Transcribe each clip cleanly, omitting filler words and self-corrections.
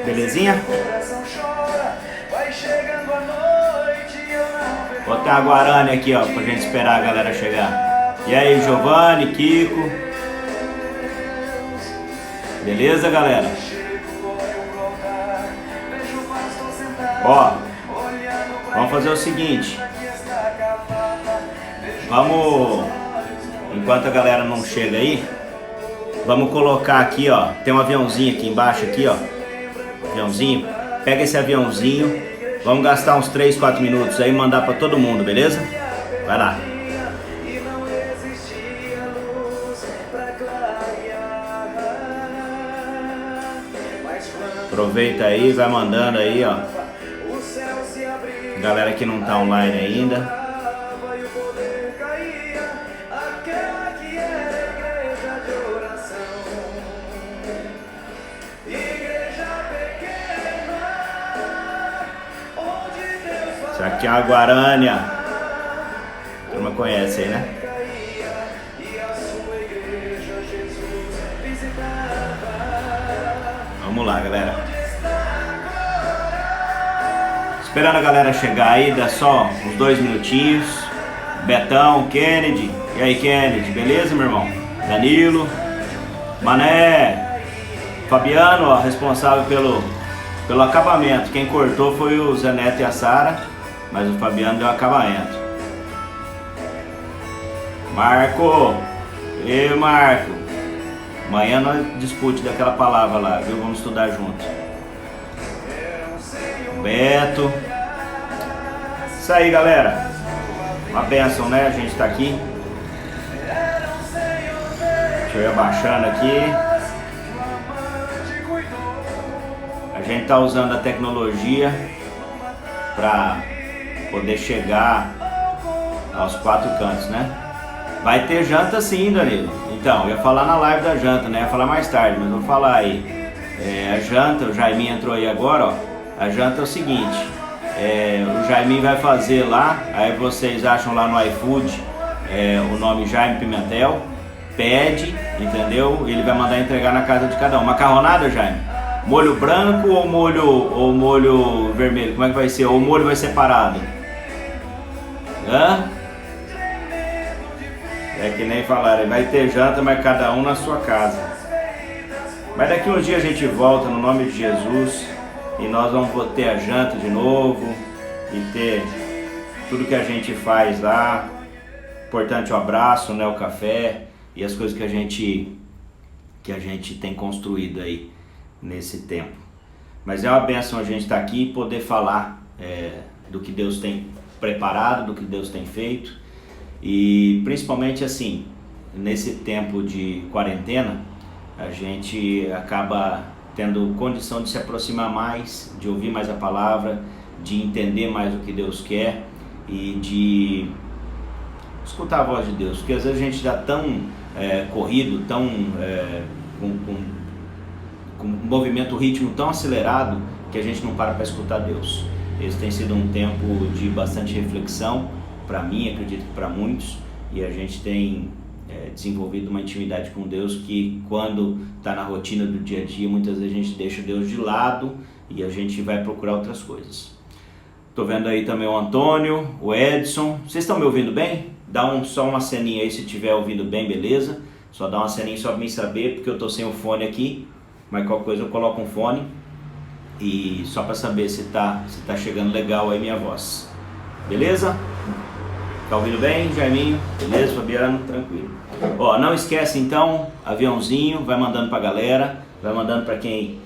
Belezinha? Vou botar a Guarani aqui, ó, pra gente esperar a galera chegar. E aí, Giovanni, Kiko. Beleza, galera? Ó, vamos fazer o seguinte. Vamos, enquanto a galera não chega aí, vamos colocar aqui, ó. Tem um aviãozinho aqui embaixo, aqui, ó. Aviãozinho. Pega esse aviãozinho. Vamos gastar uns 3, 4 minutos aí e mandar pra todo mundo, beleza? Vai lá. Aproveita aí, vai mandando aí, ó. Galera que não tá online ainda. Isso aqui é uma Guarani. A turma conhece aí, né? Vamos lá, galera. Esperando a galera chegar aí, dá só uns 2 minutinhos. Betão, Kennedy. E aí, Kennedy, beleza, meu irmão? Danilo, Mané, Fabiano, ó, responsável pelo acabamento. Quem cortou foi o Zé Neto e a Sara, mas o Fabiano deu acabamento. Marco, e Marco. Amanhã nós discute daquela palavra lá, viu? Vamos estudar junto. Beto. Isso aí, galera. Uma bênção, né? A gente tá aqui. Deixa eu ir abaixando aqui. A gente tá usando a tecnologia para poder chegar aos 4 cantos, né? Vai ter janta sim, Danilo. Então, eu ia falar na live da janta, né? Ia falar mais tarde, mas vou falar aí. A janta, o Jaiminho entrou aí agora, ó. A janta é o seguinte, o Jaiminho vai fazer lá, aí vocês acham lá no iFood o nome Jaime Pimentel, pede, entendeu? Ele vai mandar entregar na casa de cada um. Macarronada, Jaime? Molho branco ou molho vermelho? Como é que vai ser? Ou o molho vai separado? Hã? É que nem falaram, vai ter janta, mas cada um na sua casa. Mas daqui uns dias a gente volta no nome de Jesus e nós vamos ter a janta de novo e ter tudo que a gente faz lá. Importante o abraço, né, o café e as coisas que a gente tem construído aí nesse tempo. Mas é uma bênção a gente estar aqui e poder falar do que Deus tem preparado, do que Deus tem feito. E principalmente assim, nesse tempo de quarentena, a gente acaba tendo condição de se aproximar mais, de ouvir mais a palavra, de entender mais o que Deus quer e de escutar a voz de Deus, porque às vezes a gente está tão corrido, tão com um movimento, ritmo tão acelerado que a gente não para escutar Deus. Esse tem sido um tempo de bastante reflexão para mim, acredito que para muitos, e a gente tem desenvolvido uma intimidade com Deus que quando está na rotina do dia a dia, muitas vezes a gente deixa Deus de lado e a gente vai procurar outras coisas. Tô vendo aí também o Antônio, o Edson. Vocês estão me ouvindo bem? Dá só uma ceninha aí se estiver ouvindo bem, beleza? Só dá uma ceninha só para mim saber, porque eu tô sem o fone aqui, mas qualquer coisa eu coloco um fone e só para saber se tá chegando legal aí minha voz. Beleza? Tá ouvindo bem, Jaiminho? Beleza, Fabiano? Tranquilo. Ó, não esquece então, aviãozinho, vai mandando pra galera, vai mandando pra quem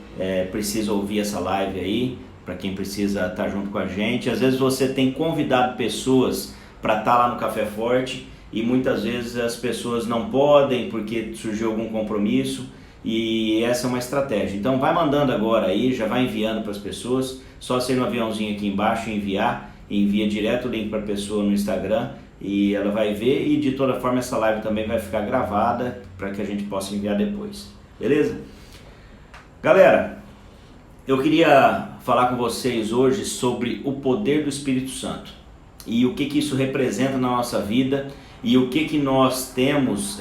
precisa ouvir essa live aí, pra quem precisa estar junto com a gente. Às vezes você tem convidado pessoas para estar lá no Café Forte e muitas vezes as pessoas não podem porque surgiu algum compromisso e essa é uma estratégia. Então vai mandando agora aí, já vai enviando para as pessoas, só ser no aviãozinho aqui embaixo e envia direto o link para a pessoa no Instagram e ela vai ver e de toda forma essa live também vai ficar gravada para que a gente possa enviar depois, beleza? Galera, eu queria falar com vocês hoje sobre o poder do Espírito Santo e o que isso representa na nossa vida e o que nós temos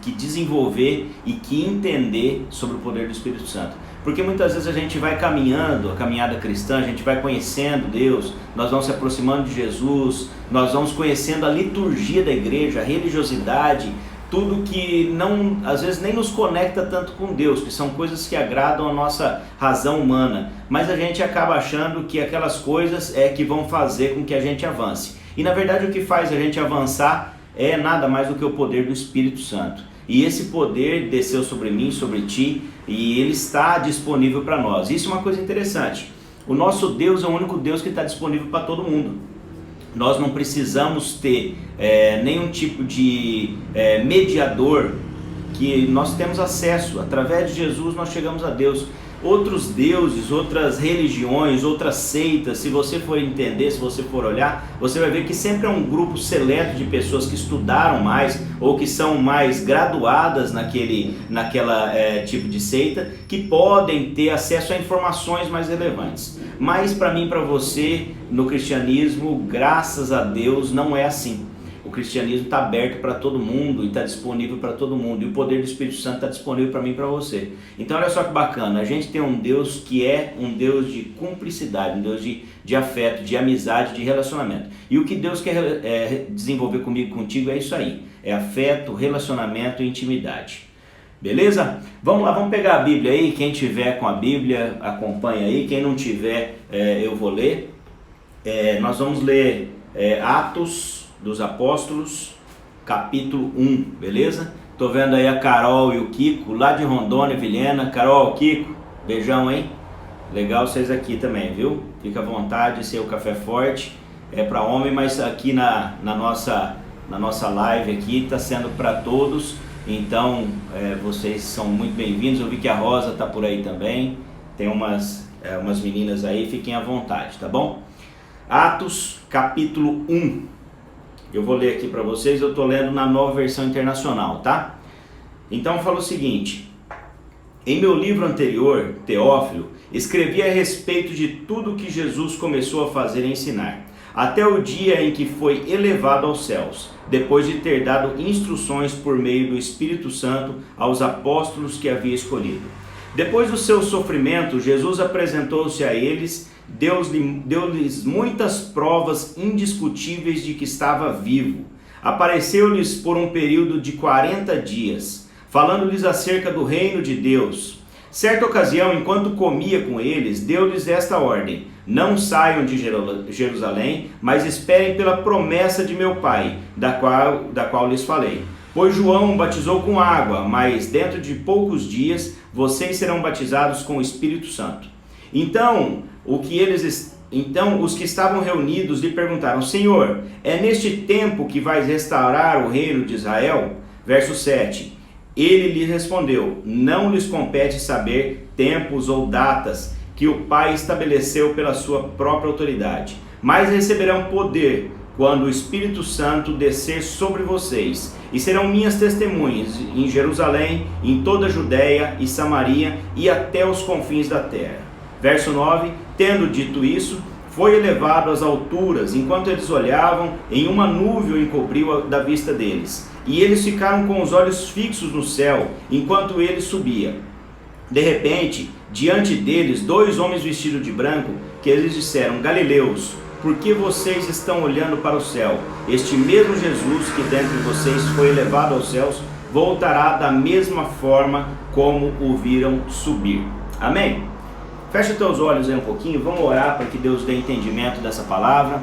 que desenvolver e que entender sobre o poder do Espírito Santo. Porque muitas vezes a gente vai caminhando, a caminhada cristã, a gente vai conhecendo Deus, nós vamos se aproximando de Jesus, nós vamos conhecendo a liturgia da igreja, a religiosidade, tudo que não, às vezes nem nos conecta tanto com Deus, que são coisas que agradam a nossa razão humana, mas a gente acaba achando que aquelas coisas é que vão fazer com que a gente avance. E na verdade o que faz a gente avançar é nada mais do que o poder do Espírito Santo. E esse poder desceu sobre mim, sobre ti, e ele está disponível para nós. Isso é uma coisa interessante. O nosso Deus é o único Deus que está disponível para todo mundo. Nós não precisamos ter nenhum tipo de mediador, que nós temos acesso. Através de Jesus nós chegamos a Deus. Outros deuses, outras religiões, outras seitas, se você for entender, se você for olhar, você vai ver que sempre é um grupo seleto de pessoas que estudaram mais ou que são mais graduadas naquela tipo de seita, que podem ter acesso a informações mais relevantes. Mas para mim e para você, no cristianismo, graças a Deus, não é assim. O cristianismo está aberto para todo mundo e está disponível para todo mundo. E o poder do Espírito Santo está disponível para mim e para você. Então olha só que bacana, a gente tem um Deus que é um Deus de cumplicidade, um Deus de afeto, de amizade, de relacionamento. E o que Deus quer desenvolver comigo e contigo é isso aí. É afeto, relacionamento e intimidade. Beleza? Vamos lá, vamos pegar a Bíblia aí. Quem tiver com a Bíblia, acompanha aí. Quem não tiver, eu vou ler. Nós vamos ler Atos dos Apóstolos, capítulo 1, beleza? Tô vendo aí a Carol e o Kiko, lá de Rondônia, Vilhena. Carol, Kiko, beijão, hein? Legal vocês aqui também, viu? Fica à vontade, esse é o Café Forte, é para homem, mas aqui na nossa live aqui tá sendo para todos, então vocês são muito bem-vindos. Eu vi que a Rosa tá por aí também, tem umas meninas aí, fiquem à vontade, tá bom? Atos, capítulo 1. Eu vou ler aqui para vocês, eu estou lendo na Nova Versão Internacional, tá? Então fala o seguinte: em meu livro anterior, Teófilo, escrevi a respeito de tudo que Jesus começou a fazer e ensinar, até o dia em que foi elevado aos céus, depois de ter dado instruções por meio do Espírito Santo aos apóstolos que havia escolhido. Depois do seu sofrimento, Jesus apresentou-se a eles, deu-lhes muitas provas indiscutíveis de que estava vivo. Apareceu-lhes por um período de 40 dias, falando-lhes acerca do reino de Deus. Certa ocasião, enquanto comia com eles, deu-lhes esta ordem: não saiam de Jerusalém, mas esperem pela promessa de meu Pai, da qual lhes falei. Pois João batizou com água, mas dentro de poucos dias vocês serão batizados com o Espírito Santo. Então os que estavam reunidos lhe perguntaram: Senhor, é neste tempo que vais restaurar o reino de Israel? Verso 7. Ele lhe respondeu: não lhes compete saber tempos ou datas que o Pai estabeleceu pela sua própria autoridade, mas receberão poder quando o Espírito Santo descer sobre vocês, e serão minhas testemunhas em Jerusalém, em toda a Judéia e Samaria e até os confins da terra. Verso 9, tendo dito isso, foi elevado às alturas, enquanto eles olhavam, em uma nuvem o encobriu da vista deles. E eles ficaram com os olhos fixos no céu, enquanto ele subia. De repente, diante deles, 2 homens vestidos de branco, que eles disseram: Galileus, por que vocês estão olhando para o céu? Este mesmo Jesus que dentre vocês foi elevado aos céus, voltará da mesma forma como o viram subir. Amém? Fecha teus olhos aí um pouquinho, vamos orar para que Deus dê entendimento dessa palavra.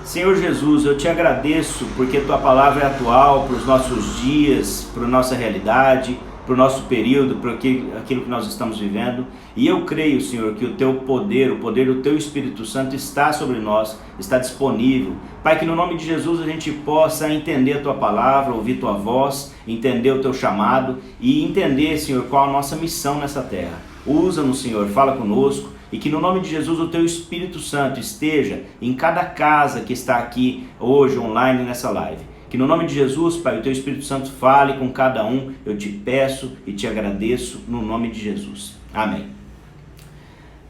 Senhor Jesus, eu te agradeço porque tua palavra é atual para os nossos dias, para a nossa realidade, para o nosso período, para aquilo que nós estamos vivendo. E eu creio, Senhor, que o teu poder, o poder do teu Espírito Santo está sobre nós, está disponível. Pai, que no nome de Jesus a gente possa entender a tua palavra, ouvir tua voz, entender o teu chamado e entender, Senhor, qual a nossa missão nessa terra. Usa-nos, Senhor, fala conosco, e que no nome de Jesus o teu Espírito Santo esteja em cada casa que está aqui hoje online nessa live. Que no nome de Jesus, Pai, o teu Espírito Santo fale com cada um, eu te peço e te agradeço no nome de Jesus. Amém.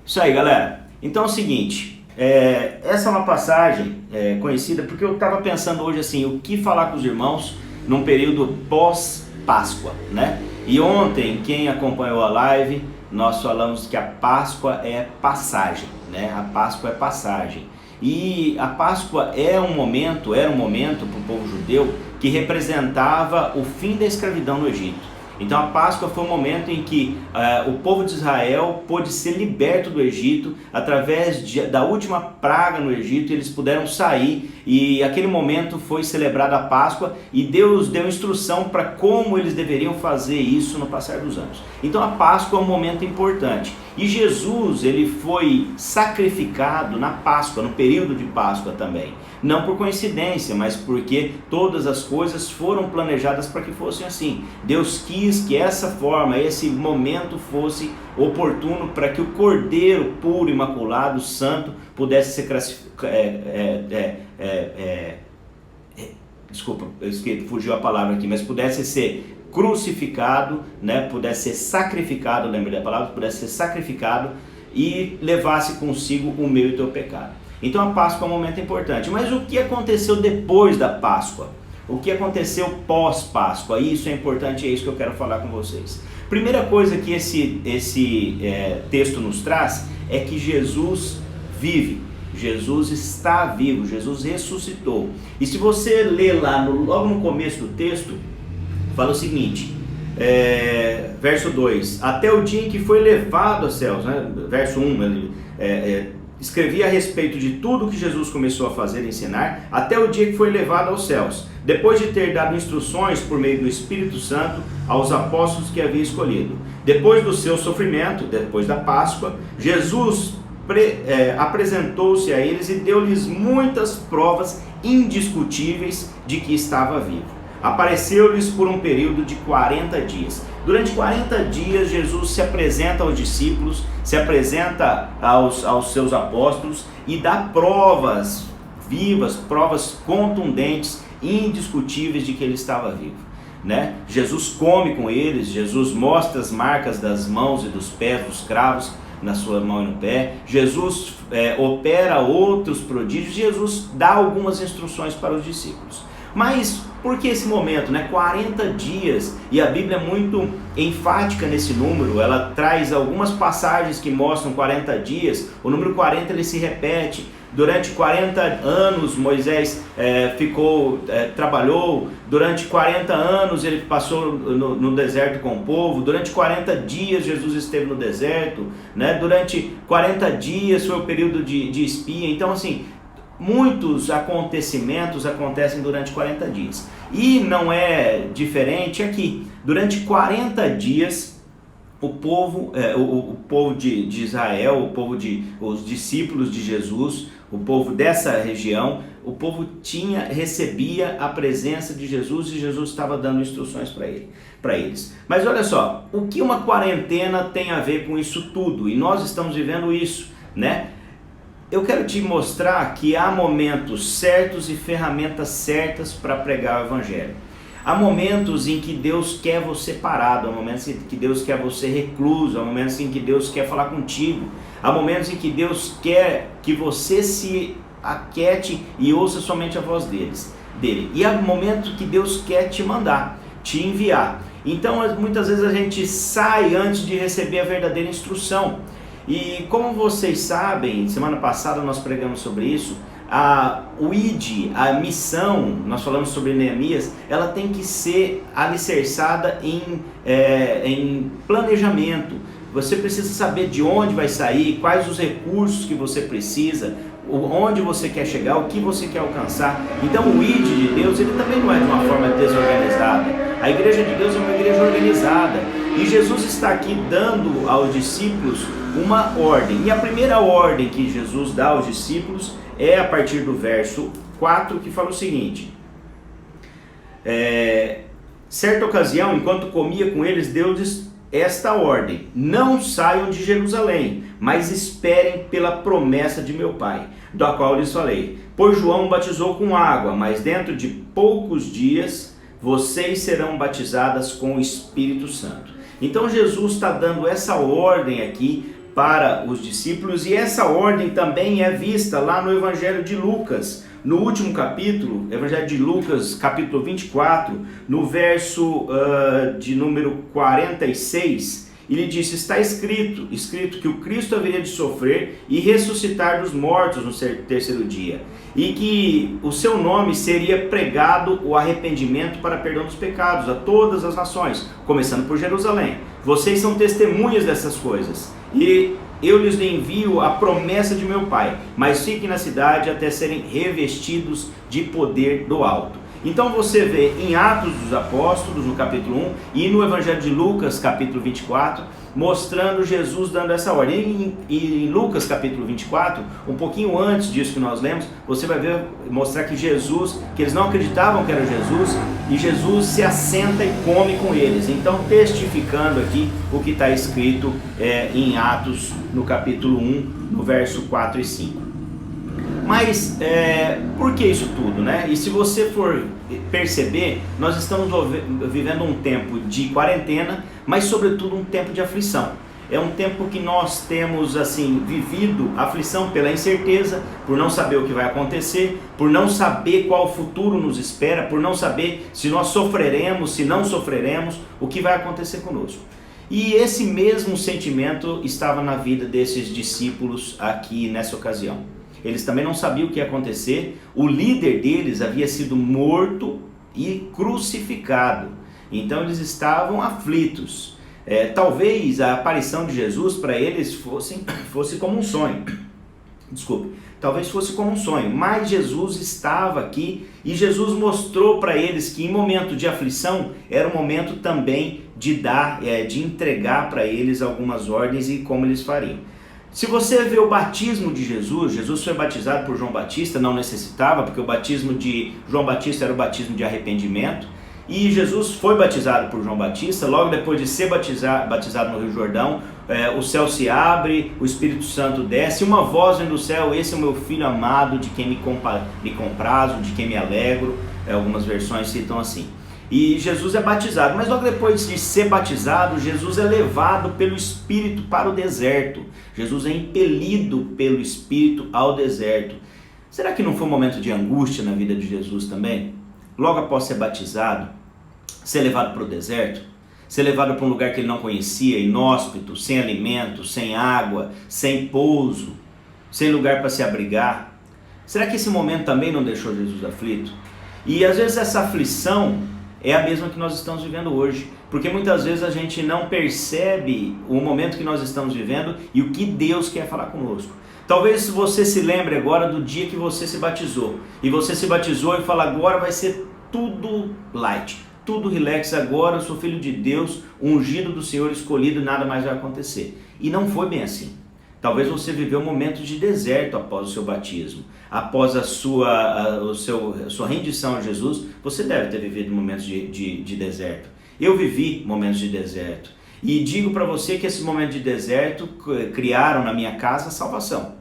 Isso aí, galera. Então é o seguinte, essa é uma passagem conhecida porque eu estava pensando hoje assim, o que falar com os irmãos num período pós Páscoa, né? E ontem, quem acompanhou a live, nós falamos que a Páscoa é passagem, né? A Páscoa é passagem. E a Páscoa era um momento para o povo judeu que representava o fim da escravidão no Egito. Então a Páscoa foi um momento em que o povo de Israel pôde ser liberto do Egito através da última praga no Egito. Eles puderam sair e aquele momento foi celebrada a Páscoa e Deus deu instrução para como eles deveriam fazer isso no passar dos anos. Então a Páscoa é um momento importante e Jesus ele foi sacrificado na Páscoa, no período de Páscoa também. Não por coincidência, mas porque todas as coisas foram planejadas para que fossem assim. Deus quis que essa forma, esse momento fosse oportuno para que o Cordeiro puro, imaculado, santo, pudesse ser desculpa, fugiu a palavra aqui, mas pudesse ser crucificado, né? Pudesse ser sacrificado, lembrei da palavra, pudesse ser sacrificado e levasse consigo o meu e o teu pecado. Então a Páscoa é um momento importante. Mas o que aconteceu depois da Páscoa? O que aconteceu pós-Páscoa? Isso é importante, é isso que eu quero falar com vocês. Primeira coisa que esse texto nos traz é que Jesus vive. Jesus está vivo, Jesus ressuscitou. E se você ler lá logo no começo do texto, fala o seguinte, verso 2, até o dia em que foi levado aos céus, né? Verso 1, ele escrevia a respeito de tudo que Jesus começou a fazer e ensinar, até o dia que foi levado aos céus, depois de ter dado instruções por meio do Espírito Santo aos apóstolos que havia escolhido. Depois do seu sofrimento, depois da Páscoa, Jesus apresentou-se a eles e deu-lhes muitas provas indiscutíveis de que estava vivo. Apareceu-lhes por um período de 40 dias. Durante 40 dias, Jesus se apresenta aos discípulos, se apresenta aos seus apóstolos e dá provas vivas, provas contundentes, indiscutíveis de que ele estava vivo, né? Jesus come com eles, Jesus mostra as marcas das mãos e dos pés dos cravos na sua mão e no pé, Jesus opera outros prodígios, Jesus dá algumas instruções para os discípulos. Mas por que esse momento, né? 40 dias, e a Bíblia é muito enfática nesse número, ela traz algumas passagens que mostram 40 dias, o número 40 ele se repete. Durante 40 anos Moisés trabalhou, durante 40 anos ele passou no deserto com o povo, durante 40 dias Jesus esteve no deserto, né? Durante 40 dias foi o período de espia. Então assim, muitos acontecimentos acontecem durante 40 dias. E não é diferente aqui. Durante 40 dias, o povo de Israel, os discípulos de Jesus, o povo dessa região, o povo recebia a presença de Jesus e Jesus estava dando instruções para eles. Mas olha só, o que uma quarentena tem a ver com isso tudo? E nós estamos vivendo isso, né? Eu quero te mostrar que há momentos certos e ferramentas certas para pregar o Evangelho. Há momentos em que Deus quer você parado, há momentos em que Deus quer você recluso, há momentos em que Deus quer falar contigo, há momentos em que Deus quer que você se aquiete e ouça somente a voz dele. E há momentos que Deus quer te mandar, te enviar. Então muitas vezes a gente sai antes de receber a verdadeira instrução. E como vocês sabem, semana passada nós pregamos sobre isso, o ID, a missão, nós falamos sobre Neemias, ela tem que ser alicerçada em planejamento. Você precisa saber de onde vai sair, quais os recursos que você precisa, onde você quer chegar, o que você quer alcançar. Então o ID de Deus, ele também não é de uma forma desorganizada. A igreja de Deus é uma igreja organizada. E Jesus está aqui dando aos discípulos uma ordem. E a primeira ordem que Jesus dá aos discípulos é a partir do verso 4, que fala o seguinte: certa ocasião, enquanto comia com eles, deu-lhes esta ordem: não saiam de Jerusalém, mas esperem pela promessa de meu Pai, da qual lhes falei. Pois João batizou com água, mas dentro de poucos dias vocês serão batizadas com o Espírito Santo. Então Jesus está dando essa ordem aqui para os discípulos, e essa ordem também é vista lá no Evangelho de Lucas, no último capítulo, Evangelho de Lucas, capítulo 24, no verso de número 46, ele disse: está escrito que o Cristo haveria de sofrer e ressuscitar dos mortos no terceiro dia, e que o seu nome seria pregado o arrependimento para perdão dos pecados a todas as nações, começando por Jerusalém. Vocês são testemunhas dessas coisas, e eu lhes envio a promessa de meu Pai, mas fiquem na cidade até serem revestidos de poder do alto. Então você vê em Atos dos Apóstolos, no capítulo 1, e no Evangelho de Lucas, capítulo 24, mostrando Jesus dando essa ordem. E em Lucas, capítulo 24, um pouquinho antes disso que nós lemos, você vai ver, mostrar que Jesus, que eles não acreditavam que era Jesus, e Jesus se assenta e come com eles. Então, testificando aqui o que está escrito em Atos, no capítulo 1, no verso 4 e 5. Mas por que isso tudo, né? E se você for perceber, nós estamos vivendo um tempo de quarentena, mas sobretudo um tempo de aflição. É um tempo que nós temos assim vivido aflição pela incerteza, por não saber o que vai acontecer, por não saber qual futuro nos espera, por não saber se nós sofreremos, se não sofreremos, o que vai acontecer conosco. E esse mesmo sentimento estava na vida desses discípulos aqui nessa ocasião. Eles também não sabiam o que ia acontecer. O líder deles havia sido morto e crucificado. Então eles estavam aflitos. Talvez a aparição de Jesus para eles fosse como um sonho. Desculpe. Talvez fosse como um sonho. Mas Jesus estava aqui e Jesus mostrou para eles que em momento de aflição era um momento também de de entregar para eles algumas ordens e como eles fariam. Se você vê o batismo de Jesus, Jesus foi batizado por João Batista, não necessitava, porque o batismo de João Batista era o batismo de arrependimento, e Jesus foi batizado por João Batista. Logo depois de ser batizado no Rio Jordão, o céu se abre, o Espírito Santo desce, uma voz vem do céu: esse é o meu filho amado, de quem me comprazo, de quem me alegro. Algumas versões citam assim. E Jesus é batizado, mas logo depois de ser batizado, Jesus é levado pelo Espírito para o deserto. Jesus é impelido pelo Espírito ao deserto. Será que não foi um momento de angústia na vida de Jesus também? Logo após ser batizado, ser levado para o deserto, ser levado para um lugar que ele não conhecia, inóspito, sem alimento, sem água, sem pouso, sem lugar para se abrigar. Será que esse momento também não deixou Jesus aflito? E às vezes essa aflição é a mesma que nós estamos vivendo hoje, porque muitas vezes a gente não percebe o momento que nós estamos vivendo e o que Deus quer falar conosco. Talvez você se lembre agora do dia que você se batizou, e você se batizou e fala: agora vai ser tudo light, tudo relax, agora eu sou filho de Deus, ungido do Senhor, escolhido, nada mais vai acontecer. E não foi bem assim. Talvez você viveu um momento de deserto após o seu batismo. Após a sua rendição a Jesus, você deve ter vivido momentos de deserto. Eu vivi momentos de deserto. E digo para você que esse momento de deserto criaram na minha casa a salvação.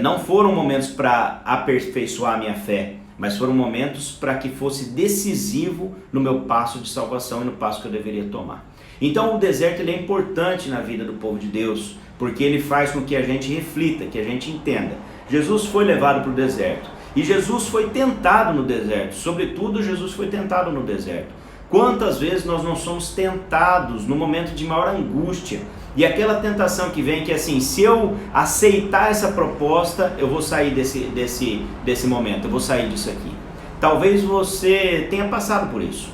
Não foram momentos para aperfeiçoar a minha fé, mas foram momentos para que fosse decisivo no meu passo de salvação e no passo que eu deveria tomar. Então o deserto ele é importante na vida do povo de Deus, porque ele faz com que a gente reflita, que a gente entenda. Jesus foi levado para o deserto, e Jesus foi tentado no deserto. Sobretudo Jesus foi tentado no deserto. Quantas vezes nós não somos tentados no momento de maior angústia, e aquela tentação que vem que é assim: se eu aceitar essa proposta, eu vou sair desse momento, eu vou sair disso aqui. Talvez você tenha passado por isso,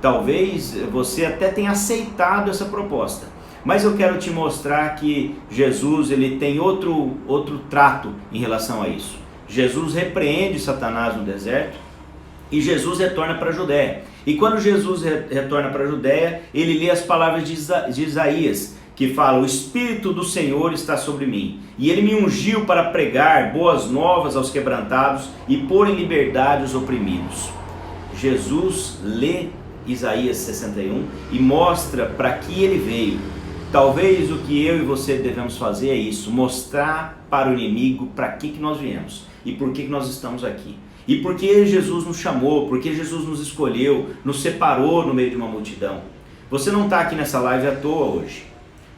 talvez você até tenha aceitado essa proposta, mas eu quero te mostrar que Jesus ele tem outro trato em relação a isso. Jesus repreende Satanás no deserto e Jesus retorna para a Judéia. E quando Jesus retorna para a Judéia, ele lê as palavras de Isaías, que fala: o Espírito do Senhor está sobre mim, e ele me ungiu para pregar boas novas aos quebrantados e pôr em liberdade os oprimidos. Jesus lê Isaías 61 e mostra para que ele veio. Talvez o que eu e você devemos fazer é isso: mostrar para o inimigo para que nós viemos e por que nós estamos aqui. E por que Jesus nos chamou, por que Jesus nos escolheu, nos separou no meio de uma multidão. Você não está aqui nessa live à toa hoje.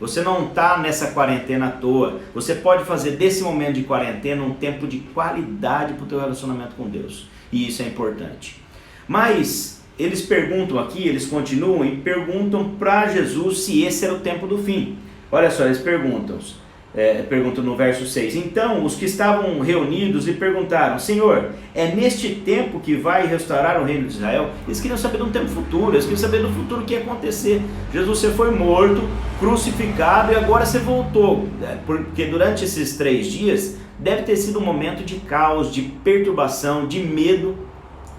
Você não está nessa quarentena à toa. Você pode fazer desse momento de quarentena um tempo de qualidade para o teu relacionamento com Deus. E isso é importante. Mas eles perguntam aqui, eles continuam e perguntam para Jesus se esse era o tempo do fim. Olha só, eles perguntam no verso 6. Então os que estavam reunidos lhe perguntaram: Senhor, é neste tempo que vai restaurar o reino de Israel? Eles queriam saber de um tempo futuro, eles queriam saber do futuro que ia acontecer. Jesus, você foi morto, crucificado e agora você voltou. Porque durante esses 3 dias deve ter sido um momento de caos, de perturbação, de medo.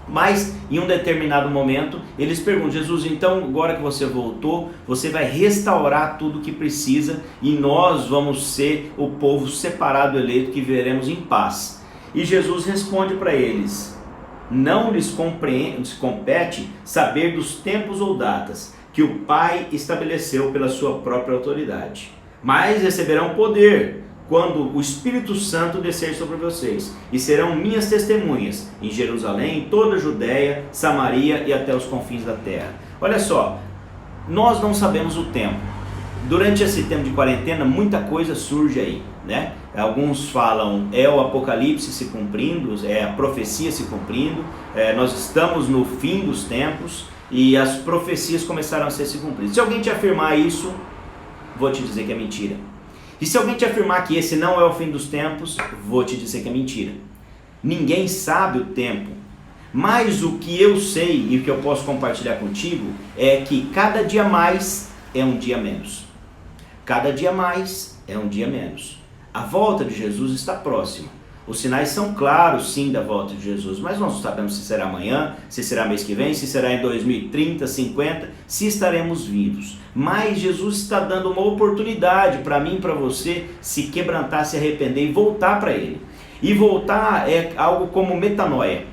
Mas em um determinado momento eles perguntam: Jesus, então agora que você voltou, você vai restaurar tudo o que precisa e nós vamos ser o povo separado, eleito, que viveremos em paz. E Jesus responde para eles: não lhes compete saber dos tempos ou datas que o Pai estabeleceu pela sua própria autoridade, mas receberão poder quando o Espírito Santo descer sobre vocês, e serão minhas testemunhas em Jerusalém, em toda a Judéia, Samaria e até os confins da terra. Olha só, nós não sabemos o tempo. Durante esse tempo de quarentena, muita coisa surge aí, né? Alguns falam, é o Apocalipse se cumprindo, é a profecia se cumprindo, nós estamos no fim dos tempos e as profecias começaram a ser se cumpridas. Se alguém te afirmar isso, vou te dizer que é mentira. E se alguém te afirmar que esse não é o fim dos tempos, vou te dizer que é mentira. Ninguém sabe o tempo, mas o que eu sei e o que eu posso compartilhar contigo é que cada dia mais é um dia menos. Cada dia mais é um dia menos. A volta de Jesus está próxima. Os sinais são claros, sim, da volta de Jesus, mas nós não sabemos se será amanhã, se será mês que vem, se será em 2030, 50, se estaremos vivos. Mas Jesus está dando uma oportunidade para mim e para você se quebrantar, se arrepender e voltar para Ele. E voltar é algo como metanoia.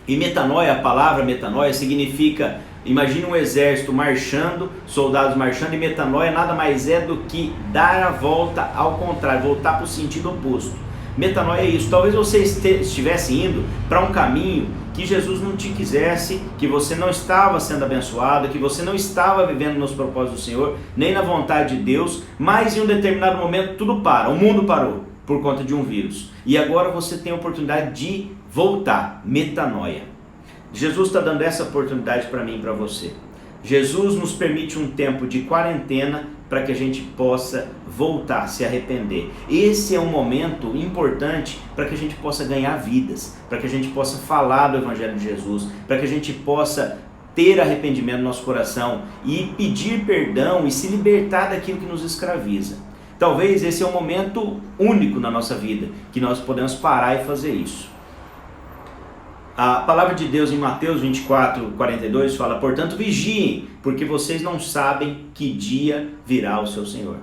E metanoia, a palavra metanoia significa, imagine um exército marchando, soldados marchando, e metanoia nada mais é do que dar a volta ao contrário, voltar para o sentido oposto. Metanoia é isso. Talvez você estivesse indo para um caminho que Jesus não te quisesse, que você não estava sendo abençoado, que você não estava vivendo nos propósitos do Senhor, nem na vontade de Deus, mas em um determinado momento tudo para, o mundo parou por conta de um vírus. E agora você tem a oportunidade de voltar, metanoia. Jesus está dando essa oportunidade para mim e para você. Jesus nos permite um tempo de quarentena para que a gente possa voltar, se arrepender. Esse é um momento importante para que a gente possa ganhar vidas, para que a gente possa falar do Evangelho de Jesus, para que a gente possa ter arrependimento no nosso coração e pedir perdão e se libertar daquilo que nos escraviza. Talvez esse é um momento único na nossa vida, que nós podemos parar e fazer isso. A palavra de Deus em Mateus 24, 42 fala: portanto vigiem, porque vocês não sabem que dia virá o seu Senhor.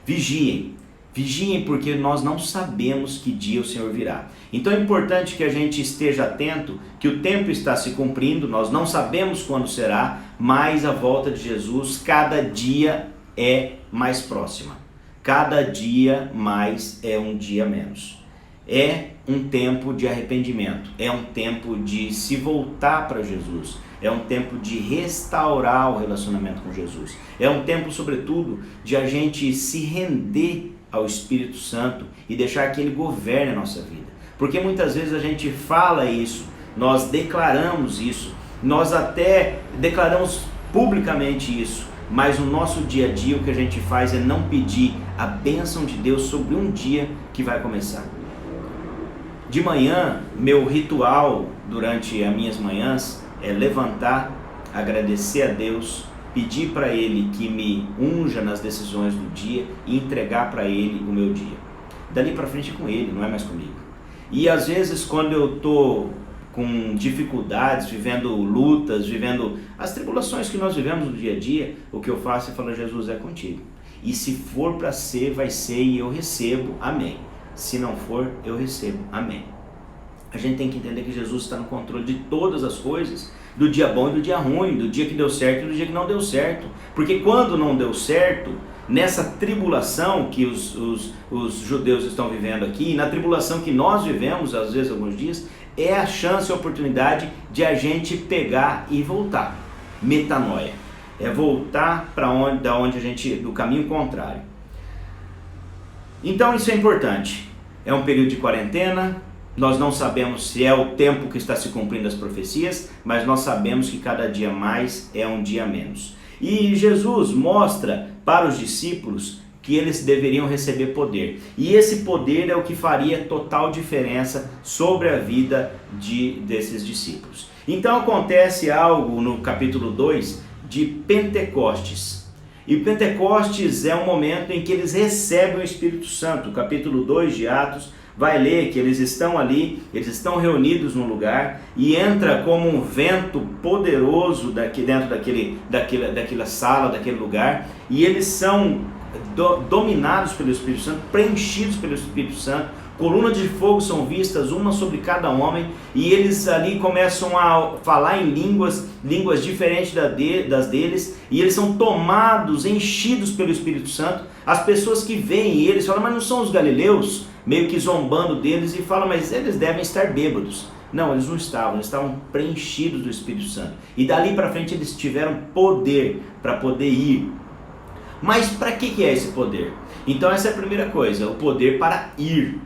Vigiem, vigiem porque nós não sabemos que dia o Senhor virá. Então é importante que a gente esteja atento, que o tempo está se cumprindo, nós não sabemos quando será, mas a volta de Jesus cada dia é mais próxima. Cada dia mais é um dia menos. É um tempo de arrependimento, é um tempo de se voltar para Jesus, é um tempo de restaurar o relacionamento com Jesus, é um tempo, sobretudo, de a gente se render ao Espírito Santo e deixar que Ele governe a nossa vida. Porque muitas vezes a gente fala isso, nós declaramos isso, nós até declaramos publicamente isso, mas no nosso dia a dia o que a gente faz é não pedir a bênção de Deus sobre um dia que vai começar. De manhã, meu ritual durante as minhas manhãs é levantar, agradecer a Deus, pedir para Ele que me unja nas decisões do dia e entregar para Ele o meu dia. Dali para frente é com Ele, não é mais comigo. E às vezes quando eu estou com dificuldades, vivendo lutas, vivendo as tribulações que nós vivemos no dia a dia, o que eu faço é falar: Jesus, é contigo. E se for para ser, vai ser, e eu recebo, amém. Se não for, eu recebo, amém. A gente tem que entender que Jesus está no controle de todas as coisas, do dia bom e do dia ruim, do dia que deu certo e do dia que não deu certo. Porque quando não deu certo, nessa tribulação que os judeus estão vivendo aqui, na tribulação que nós vivemos, às vezes alguns dias, é a chance, a oportunidade de a gente pegar e voltar. Metanoia. é voltar para onde a gente, do caminho contrário. Então isso é importante. É um período de quarentena, nós não sabemos se é o tempo que está se cumprindo as profecias, mas nós sabemos que cada dia mais é um dia menos. E Jesus mostra para os discípulos que eles deveriam receber poder. E esse poder é o que faria total diferença sobre a vida desses discípulos. Então acontece algo no capítulo 2 de Pentecostes. E Pentecostes é um momento em que eles recebem o Espírito Santo. O capítulo 2 de Atos vai ler que eles estão ali, eles estão reunidos num lugar e entra como um vento poderoso daqui dentro daquela sala, daquele lugar, e eles são dominados pelo Espírito Santo, preenchidos pelo Espírito Santo. Colunas de fogo são vistas, uma sobre cada homem, e eles ali começam a falar em línguas diferentes das deles, e eles são tomados, enchidos pelo Espírito Santo. As pessoas que veem eles falam, mas não são os galileus? Meio que zombando deles, e falam, mas eles devem estar bêbados. Não, eles não estavam, eles estavam preenchidos do Espírito Santo. E dali para frente eles tiveram poder para poder ir. Mas para que é esse poder? Então essa é a primeira coisa, o poder para ir.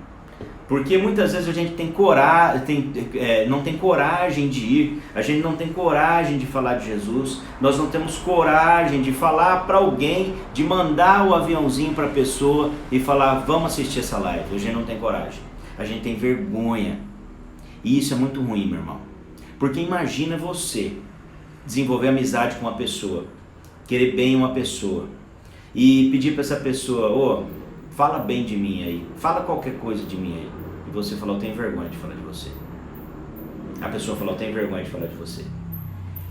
Porque muitas vezes a gente não tem coragem de ir, a gente não tem coragem de falar de Jesus, nós não temos coragem de falar para alguém, de mandar o aviãozinho para a pessoa e falar, vamos assistir essa live. A gente não tem coragem, a gente tem vergonha. E isso é muito ruim, meu irmão. Porque imagina você desenvolver amizade com uma pessoa, querer bem uma pessoa, e pedir para essa pessoa, fala bem de mim aí, fala qualquer coisa de mim aí. E você falou, eu tenho vergonha de falar de você. A pessoa falou, eu tenho vergonha de falar de você.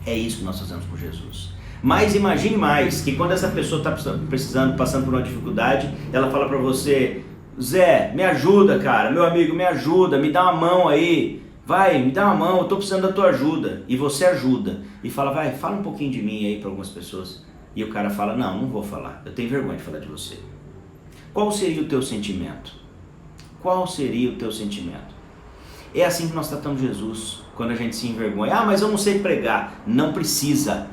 É isso que nós fazemos com Jesus. Mas imagine mais, que quando essa pessoa está passando por uma dificuldade, ela fala para você, Zé, me ajuda, cara, meu amigo, me ajuda, me dá uma mão aí. Vai, me dá uma mão, eu estou precisando da tua ajuda. E você ajuda. E fala, fala um pouquinho de mim aí para algumas pessoas. E o cara fala, não vou falar, eu tenho vergonha de falar de você. Qual seria o teu sentimento? Qual seria o teu sentimento? É assim que nós tratamos Jesus, quando a gente se envergonha. Mas eu não sei pregar. Não precisa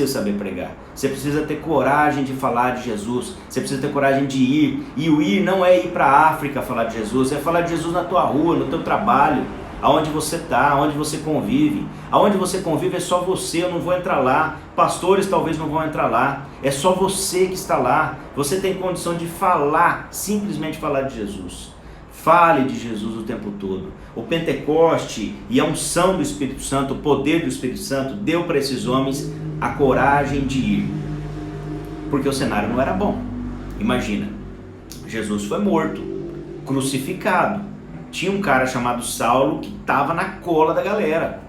saber pregar. Você precisa ter coragem de falar de Jesus, você precisa ter coragem de ir. E o ir não é ir para a África falar de Jesus, é falar de Jesus na tua rua, no teu trabalho, aonde você está, aonde você convive. Aonde você convive é só você, eu não vou entrar lá. Pastores talvez não vão entrar lá. É só você que está lá. Você tem condição de falar, simplesmente falar de Jesus. Fale de Jesus o tempo todo. O Pentecoste e a unção do Espírito Santo, o poder do Espírito Santo, deu para esses homens a coragem de ir. Porque o cenário não era bom. Imagina, Jesus foi morto, crucificado. Tinha um cara chamado Saulo que estava na cola da galera,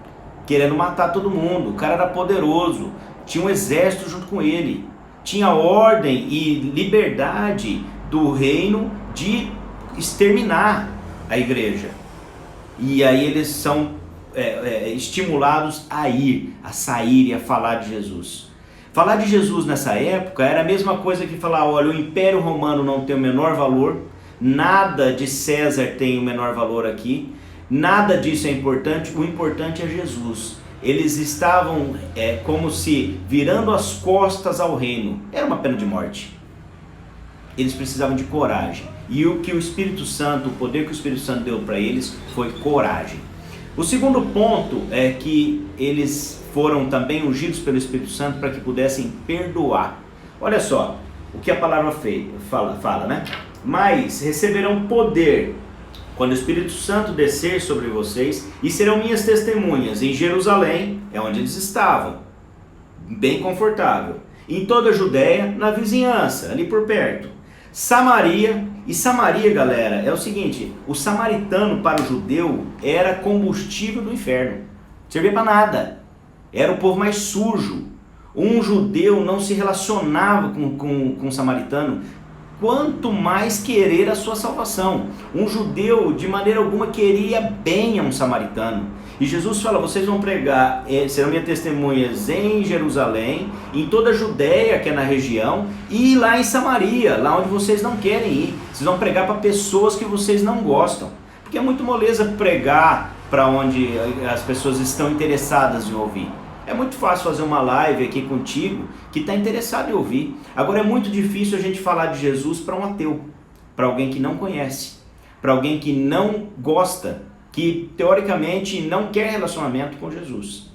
querendo matar todo mundo. O cara era poderoso, tinha um exército junto com ele, tinha ordem e liberdade do reino de exterminar a igreja. E aí eles são estimulados a ir, a sair e a falar de Jesus. Falar de Jesus nessa época era a mesma coisa que falar, olha, o Império Romano não tem o menor valor, nada de César tem o menor valor aqui, nada disso é importante, o importante é Jesus. Eles estavam como se virando as costas ao reino, era uma pena de morte. Eles precisavam de coragem, e o que o Espírito Santo, o poder que o Espírito Santo deu para eles foi coragem. O segundo ponto é que eles foram também ungidos pelo Espírito Santo para que pudessem perdoar. Olha só o que a palavra fala, né? Mas receberão poder quando o Espírito Santo descer sobre vocês e serão minhas testemunhas em Jerusalém, é onde eles estavam, bem confortável, em toda a Judéia, na vizinhança, ali por perto, Samaria. E Samaria, galera, é o seguinte, o samaritano para o judeu era combustível do inferno, não servia para nada, era o povo mais sujo. Um judeu não se relacionava com um samaritano, quanto mais querer a sua salvação. Um judeu de maneira alguma queria bem a um samaritano. E Jesus fala, vocês vão pregar, serão minhas testemunhas em Jerusalém, em toda a Judéia, que é na região, e lá em Samaria, lá onde vocês não querem ir. Vocês vão pregar para pessoas que vocês não gostam. Porque é muito moleza pregar para onde as pessoas estão interessadas em ouvir. É muito fácil fazer uma live aqui contigo que está interessado em ouvir. Agora é muito difícil a gente falar de Jesus para um ateu, para alguém que não conhece, para alguém que não gosta, que teoricamente não quer relacionamento com Jesus.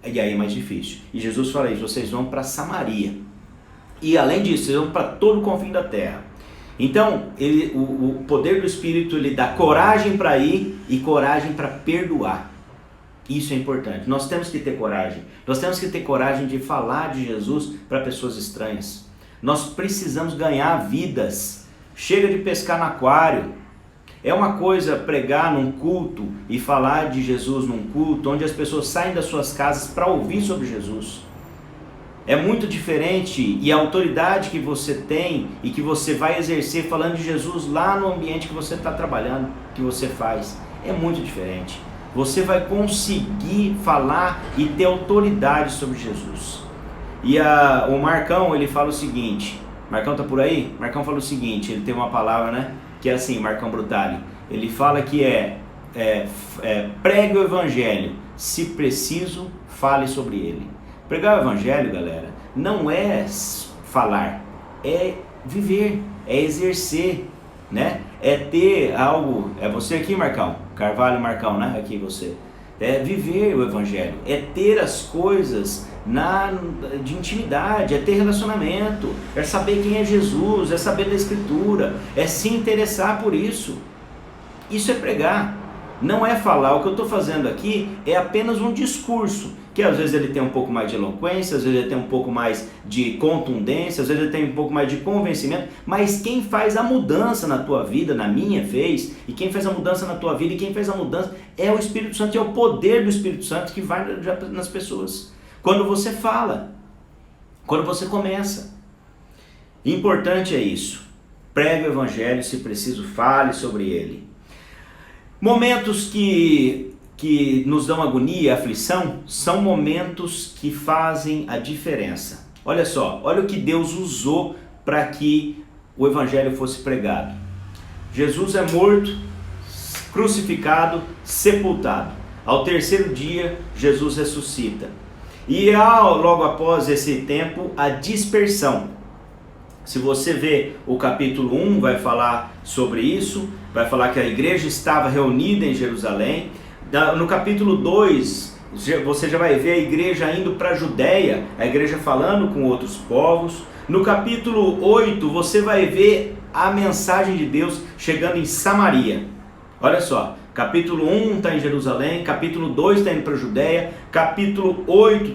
E aí é mais difícil. E Jesus fala isso, vocês vão para Samaria. E além disso, vocês vão para todo o confim da terra. Então, o poder do Espírito, ele dá coragem para ir e coragem para perdoar. Isso é importante. Nós temos que ter coragem. Nós temos que ter coragem de falar de Jesus para pessoas estranhas. Nós precisamos ganhar vidas. Chega de pescar no aquário. É uma coisa pregar num culto e falar de Jesus num culto, onde as pessoas saem das suas casas para ouvir sobre Jesus. É muito diferente, e a autoridade que você tem e que você vai exercer falando de Jesus lá no ambiente que você está trabalhando, que você faz, é muito diferente. Você vai conseguir falar e ter autoridade sobre Jesus. E o Marcão, ele fala o seguinte, Marcão tá por aí? Marcão fala o seguinte, ele tem uma palavra, né? Que é assim, Marcão Brutali, ele fala que pregue o evangelho, se preciso, fale sobre ele. Pregar o evangelho, galera, não é falar, é viver, é exercer, né? É ter algo, é você aqui, Marcão, Carvalho Marcão, né? Aqui você. É viver o evangelho, é ter as coisas de intimidade, é ter relacionamento, é saber quem é Jesus, é saber da Escritura, é se interessar por isso. Isso é pregar, não é falar. O que eu estou fazendo aqui é apenas um discurso, que às vezes ele tem um pouco mais de eloquência, às vezes ele tem um pouco mais de contundência, às vezes ele tem um pouco mais de convencimento, mas quem faz a mudança na tua vida, na minha fez, e quem faz a mudança na tua vida, e quem faz a mudança é o Espírito Santo, é o poder do Espírito Santo que vai nas pessoas. Quando você fala, quando você começa. Importante é isso. Pregue o evangelho, se preciso, fale sobre ele. Momentos que nos dão agonia, aflição, são momentos que fazem a diferença. Olha só, olha o que Deus usou para que o evangelho fosse pregado. Jesus é morto, crucificado, sepultado. Ao terceiro dia, Jesus ressuscita. E logo após esse tempo, a dispersão. Se você vê o capítulo 1, vai falar sobre isso, vai falar que a igreja estava reunida em Jerusalém. No capítulo 2, você já vai ver a igreja indo para a Judéia, a igreja falando com outros povos. No capítulo 8, você vai ver a mensagem de Deus chegando em Samaria. Olha só, capítulo 1 está em Jerusalém, capítulo 2 está indo para a Judéia, capítulo 8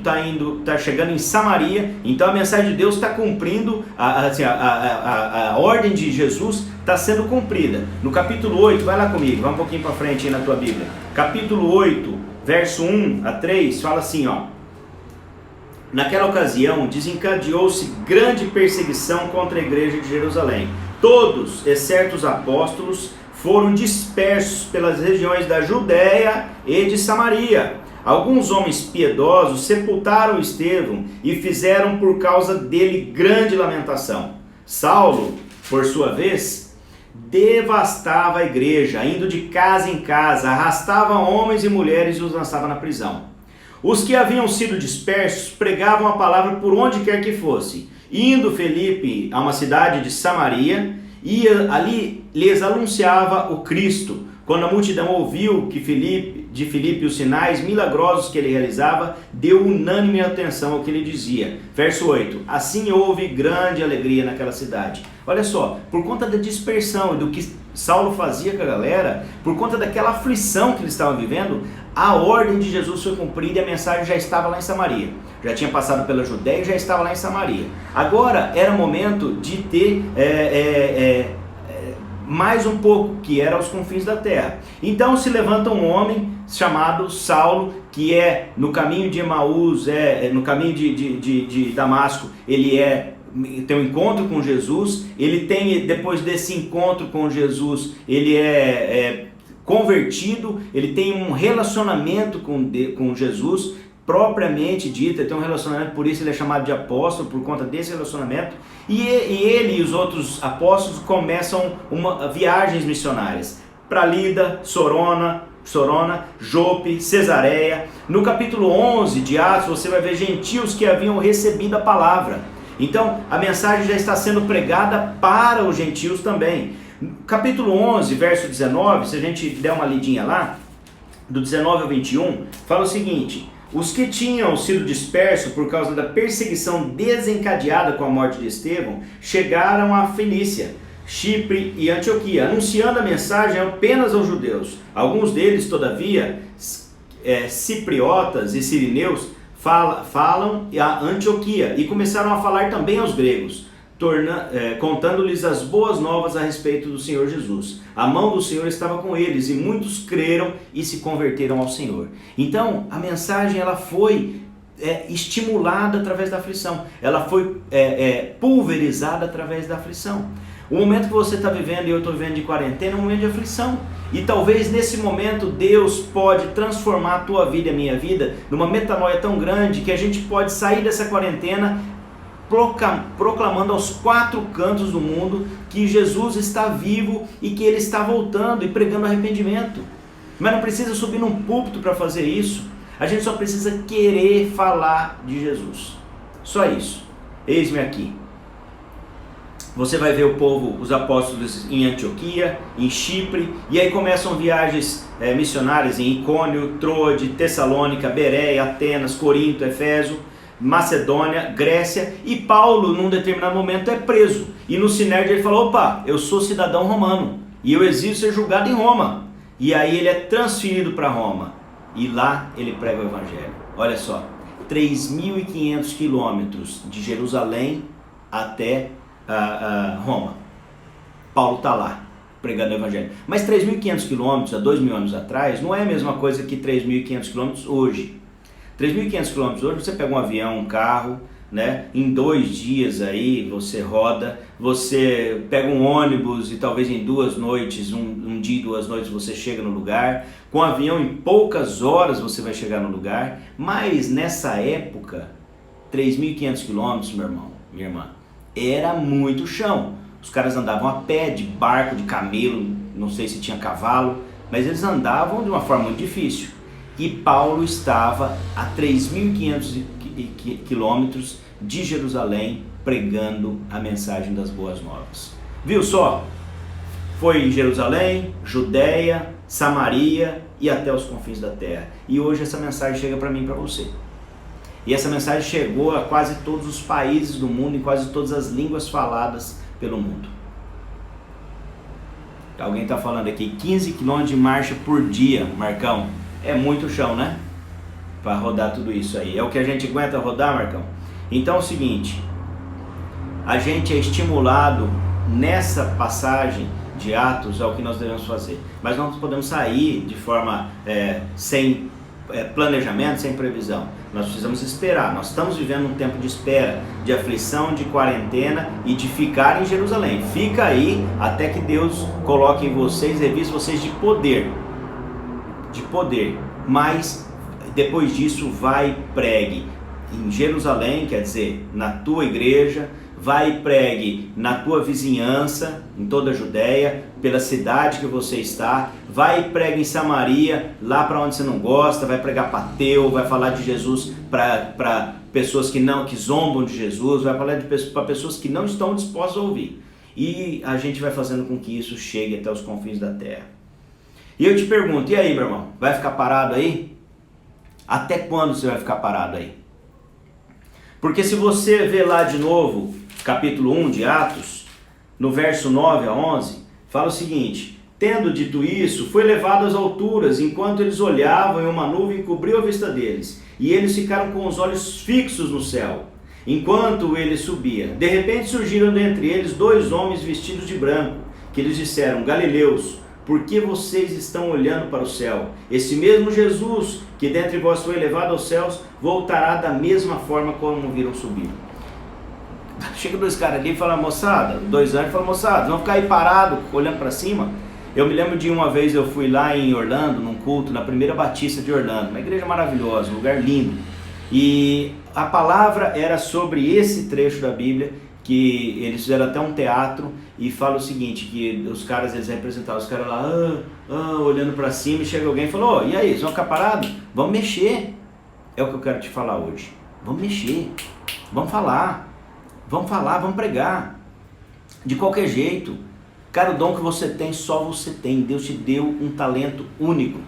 está chegando em Samaria. Então a mensagem de Deus está cumprindo, a ordem de Jesus está sendo cumprida. No capítulo 8, vai lá comigo, vai um pouquinho para frente aí na tua Bíblia. Capítulo 8, verso 1 a 3, fala assim, ó. Naquela ocasião, desencadeou-se grande perseguição contra a igreja de Jerusalém. Todos, exceto os apóstolos, foram dispersos pelas regiões da Judéia e de Samaria. Alguns homens piedosos sepultaram Estevão e fizeram por causa dele grande lamentação. Saulo, por sua vez, devastava a igreja, indo de casa em casa, arrastava homens e mulheres e os lançava na prisão. Os que haviam sido dispersos pregavam a palavra por onde quer que fosse. Indo Felipe a uma cidade de Samaria, e ali lhes anunciava o Cristo. Quando a multidão ouviu de Filipe os sinais milagrosos que ele realizava, deu unânime atenção ao que ele dizia. Verso 8, assim houve grande alegria naquela cidade. Olha só, por conta da dispersão e do que Saulo fazia com a galera, por conta daquela aflição que eles estavam vivendo, a ordem de Jesus foi cumprida e a mensagem já estava lá em Samaria. Já tinha passado pela Judéia e já estava lá em Samaria. Agora era o momento de ter mais um pouco, que era aos confins da terra. Então se levanta um homem chamado Saulo, que é no caminho de Emaús, no caminho de Damasco, ele tem um encontro com Jesus, ele tem, depois desse encontro com Jesus, ele é convertido, ele tem um relacionamento com Jesus, propriamente dito, ele tem um relacionamento, por isso ele é chamado de apóstolo, por conta desse relacionamento, e ele e os outros apóstolos começam viagens missionárias, para Lida, Sorona, Sorona, Jope, Cesareia. No capítulo 11 de Atos, você vai ver gentios que haviam recebido a palavra. Então, a mensagem já está sendo pregada para os gentios também. Capítulo 11, verso 19, se a gente der uma lidinha lá, do 19 ao 21, fala o seguinte: os que tinham sido dispersos por causa da perseguição desencadeada com a morte de Estevão, chegaram a Fenícia, Chipre e Antioquia, anunciando a mensagem apenas aos judeus. Alguns deles, todavia, cipriotas e sirineus, falam a Antioquia e começaram a falar também aos gregos, contando-lhes as boas novas a respeito do Senhor Jesus. A mão do Senhor estava com eles e muitos creram e se converteram ao Senhor. Então a mensagem ela foi estimulada através da aflição, ela foi pulverizada através da aflição. O momento que você está vivendo e eu estou vivendo de quarentena é um momento de aflição. E talvez nesse momento Deus pode transformar a tua vida e a minha vida numa metanoia tão grande que a gente pode sair dessa quarentena proclamando aos 4 cantos do mundo que Jesus está vivo e que Ele está voltando e pregando arrependimento. Mas não precisa subir num púlpito para fazer isso. A gente só precisa querer falar de Jesus. Só isso. Eis-me aqui. Você vai ver o povo, os apóstolos em Antioquia, em Chipre, e aí começam viagens missionárias em Icônio, Troade, Tessalônica, Bereia, Atenas, Corinto, Éfeso, Macedônia, Grécia, e Paulo num determinado momento é preso, e no Sinédrio ele falou: opa, eu sou cidadão romano, e eu exijo ser julgado em Roma, e aí ele é transferido para Roma, e lá ele prega o Evangelho. Olha só, 3.500 quilômetros de Jerusalém até Roma, Paulo está lá pregando o Evangelho, mas 3.500 quilômetros há 2.000 anos atrás não é a mesma coisa que 3.500 quilômetros hoje. 3.500 quilômetros hoje você pega um avião, um carro, né? Em 2 dias aí você roda, você pega um ônibus e talvez em 2 noites, um dia e 2 noites você chega no lugar. Com avião em poucas horas você vai chegar no lugar, mas nessa época 3.500 quilômetros, meu irmão, minha irmã, era muito chão. Os caras andavam a pé, de barco, de camelo, não sei se tinha cavalo, mas eles andavam de uma forma muito difícil. E Paulo estava a 3.500 quilômetros de Jerusalém pregando a mensagem das boas novas. Viu só? Foi em Jerusalém, Judeia, Samaria e até os confins da terra. E hoje essa mensagem chega para mim e para você. E essa mensagem chegou a quase todos os países do mundo, em quase todas as línguas faladas pelo mundo. Alguém está falando aqui, 15 km de marcha por dia, Marcão. É muito chão, né? Para rodar tudo isso aí. É o que a gente aguenta rodar, Marcão? Então é o seguinte, a gente é estimulado nessa passagem de Atos ao que nós devemos fazer. Mas não podemos sair de forma sem planejamento, sem previsão. Nós precisamos esperar. Nós estamos vivendo um tempo de espera, de aflição, de quarentena e de ficar em Jerusalém. Fica aí até que Deus coloque em vocês, revise vocês de poder. Mas depois disso vai e pregue em Jerusalém, quer dizer, na tua igreja, vai e pregue na tua vizinhança, em toda a Judéia, pela cidade que você está, vai e pregue em Samaria, lá para onde você não gosta, vai pregar para ateu, vai falar de Jesus para pessoas que zombam de Jesus, vai falar para pessoas que não estão dispostas a ouvir. E a gente vai fazendo com que isso chegue até os confins da terra. E eu te pergunto, e aí, meu irmão, vai ficar parado aí? Até quando você vai ficar parado aí? Porque se você ver lá de novo, capítulo 1 de Atos, no verso 9 a 11, fala o seguinte: tendo dito isso, foi levado às alturas, enquanto eles olhavam, e uma nuvem cobriu a vista deles, e eles ficaram com os olhos fixos no céu, enquanto ele subia. De repente surgiram dentre eles 2 homens vestidos de branco, que lhes disseram: Galileus, por que vocês estão olhando para o céu? Esse mesmo Jesus, que dentre vós foi elevado aos céus, voltará da mesma forma como viram subir. Chega 2 caras ali e fala: moçada, 2 anos, fala: moçada, vão ficar aí parado, olhando para cima? Eu me lembro de uma vez eu fui lá em Orlando, num culto, na Primeira Batista de Orlando, uma igreja maravilhosa, um lugar lindo. E a palavra era sobre esse trecho da Bíblia que eles fizeram até um teatro e fala o seguinte, que os caras, eles representavam os caras lá, olhando para cima, e chega alguém e falou, e aí, vocês vão ficar parados? Vamos mexer. É o que eu quero te falar hoje. Vamos mexer, vamos falar, vamos pregar. De qualquer jeito, cara, o dom que você tem, só você tem. Deus te deu um talento único.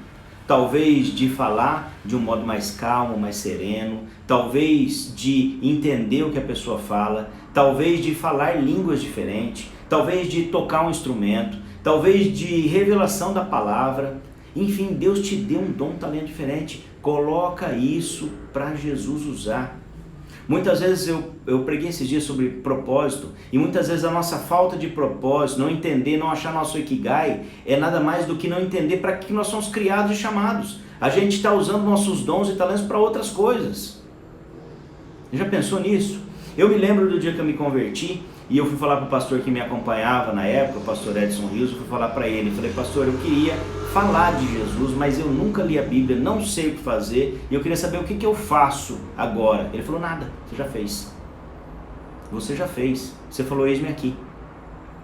Talvez de falar de um modo mais calmo, mais sereno, talvez de entender o que a pessoa fala, talvez de falar línguas diferentes, talvez de tocar um instrumento, talvez de revelação da palavra. Enfim, Deus te deu um dom, um talento diferente. Coloca isso para Jesus usar. Muitas vezes eu preguei esses dias sobre propósito, e muitas vezes a nossa falta de propósito, não entender, não achar nosso Ikigai, é nada mais do que não entender para que nós somos criados e chamados. A gente está usando nossos dons e talentos para outras coisas. Já pensou nisso? Eu me lembro do dia que eu me converti, e eu fui falar para o pastor que me acompanhava na época, o pastor Edson Rios, eu fui falar para ele, falei, pastor, eu queria falar de Jesus, mas eu nunca li a Bíblia, não sei o que fazer, e eu queria saber o que eu faço agora. Ele falou, nada, você já fez. Você já fez. Você falou, eis-me aqui.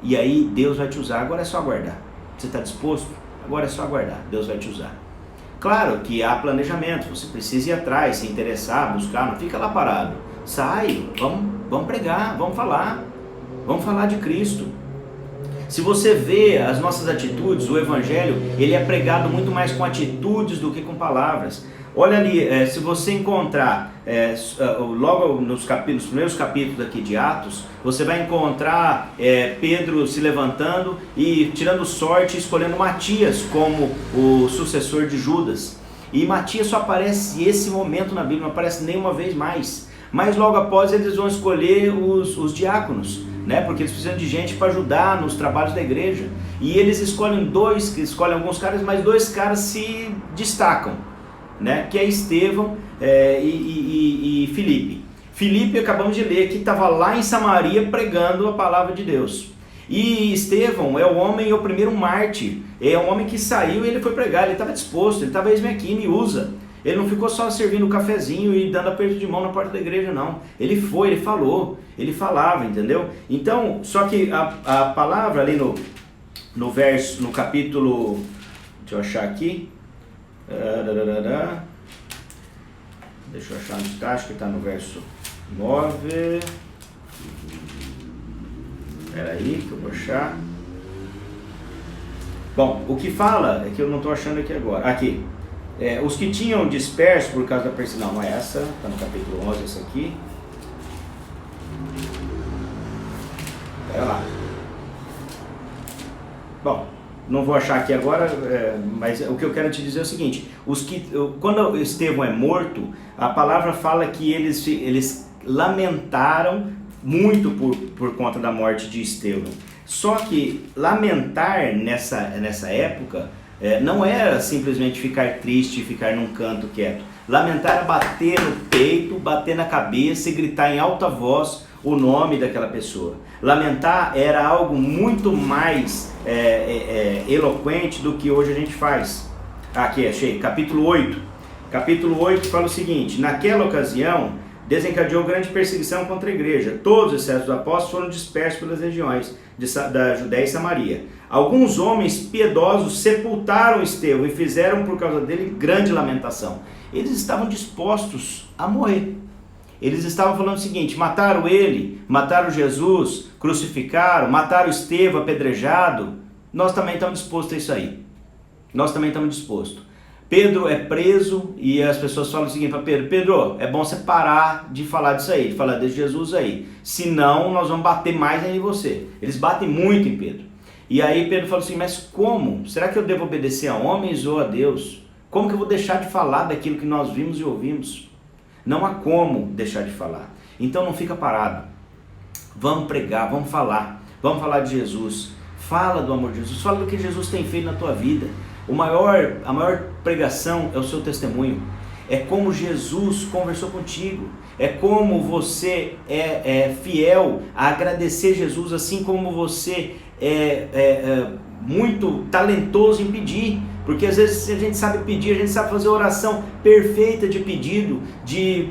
E aí Deus vai te usar, agora é só aguardar. Você está disposto? Agora é só aguardar, Deus vai te usar. Claro que há planejamento, você precisa ir atrás, se interessar, buscar, não fica lá parado. Sai, vamos pregar, vamos falar de Cristo. Se você vê as nossas atitudes, o Evangelho, ele é pregado muito mais com atitudes do que com palavras. Olha ali, se você encontrar, logo nos primeiros capítulos aqui de Atos, você vai encontrar Pedro se levantando e tirando sorte, escolhendo Matias como o sucessor de Judas. E Matias só aparece esse momento na Bíblia, não aparece nenhuma vez mais. Mas logo após eles vão escolher os diáconos, né? Porque eles precisam de gente para ajudar nos trabalhos da igreja. E eles escolhem alguns caras, mas 2 caras se destacam, né? Que é Estevão e Filipe. Filipe, acabamos de ler, que estava lá em Samaria pregando a palavra de Deus. E Estevão é o primeiro mártir, é um homem que saiu e ele foi pregar, ele estava disposto, ele estava, eis-me aqui, me usa. Ele não ficou só servindo um cafezinho e dando aperto de mão na porta da igreja, não. Ele foi, ele falou, ele falava, entendeu? Então, só que a palavra ali no verso, no capítulo, deixa eu achar aqui, deixa eu achar onde está, acho que está no verso 9, espera aí que eu vou achar. Bom, o que fala, é que eu não estou achando aqui agora, aqui. Os que tinham disperso por causa da perseguição, não é essa, está no capítulo 11, essa aqui. Espera lá. Bom, não vou achar aqui agora, mas o que eu quero te dizer é o seguinte, quando Estevão é morto, a palavra fala que eles lamentaram muito por conta da morte de Estevão. Só que lamentar nessa época não era simplesmente ficar triste e ficar num canto quieto. Lamentar era bater no peito, bater na cabeça e gritar em alta voz o nome daquela pessoa. Lamentar era algo muito mais eloquente do que hoje a gente faz. Aqui, achei, capítulo 8. Capítulo 8 fala o seguinte: naquela ocasião desencadeou grande perseguição contra a igreja. Todos, exceto os apóstolos, foram dispersos pelas regiões da Judéia e Samaria. Alguns homens piedosos sepultaram Estevão e fizeram por causa dele grande lamentação. Eles estavam dispostos a morrer. Eles estavam falando o seguinte: mataram ele, mataram Jesus, crucificaram, mataram Estevão apedrejado. Nós também estamos dispostos a isso aí. Nós também estamos dispostos. Pedro é preso e as pessoas falam o seguinte para Pedro: Pedro, é bom você parar de falar disso aí, de falar de Jesus aí, senão nós vamos bater mais em você. Eles batem muito em Pedro. E aí Pedro fala assim: mas como? Será que eu devo obedecer a homens ou a Deus? Como que eu vou deixar de falar daquilo que nós vimos e ouvimos? Não há como deixar de falar. Então não fica parado. Vamos pregar, vamos falar de Jesus. Fala do amor de Jesus, fala do que Jesus tem feito na tua vida. A maior pregação é o seu testemunho. É como Jesus conversou contigo. É como você é fiel a agradecer Jesus, assim como você é muito talentoso em pedir. Porque às vezes a gente sabe pedir, a gente sabe fazer oração perfeita de pedido, de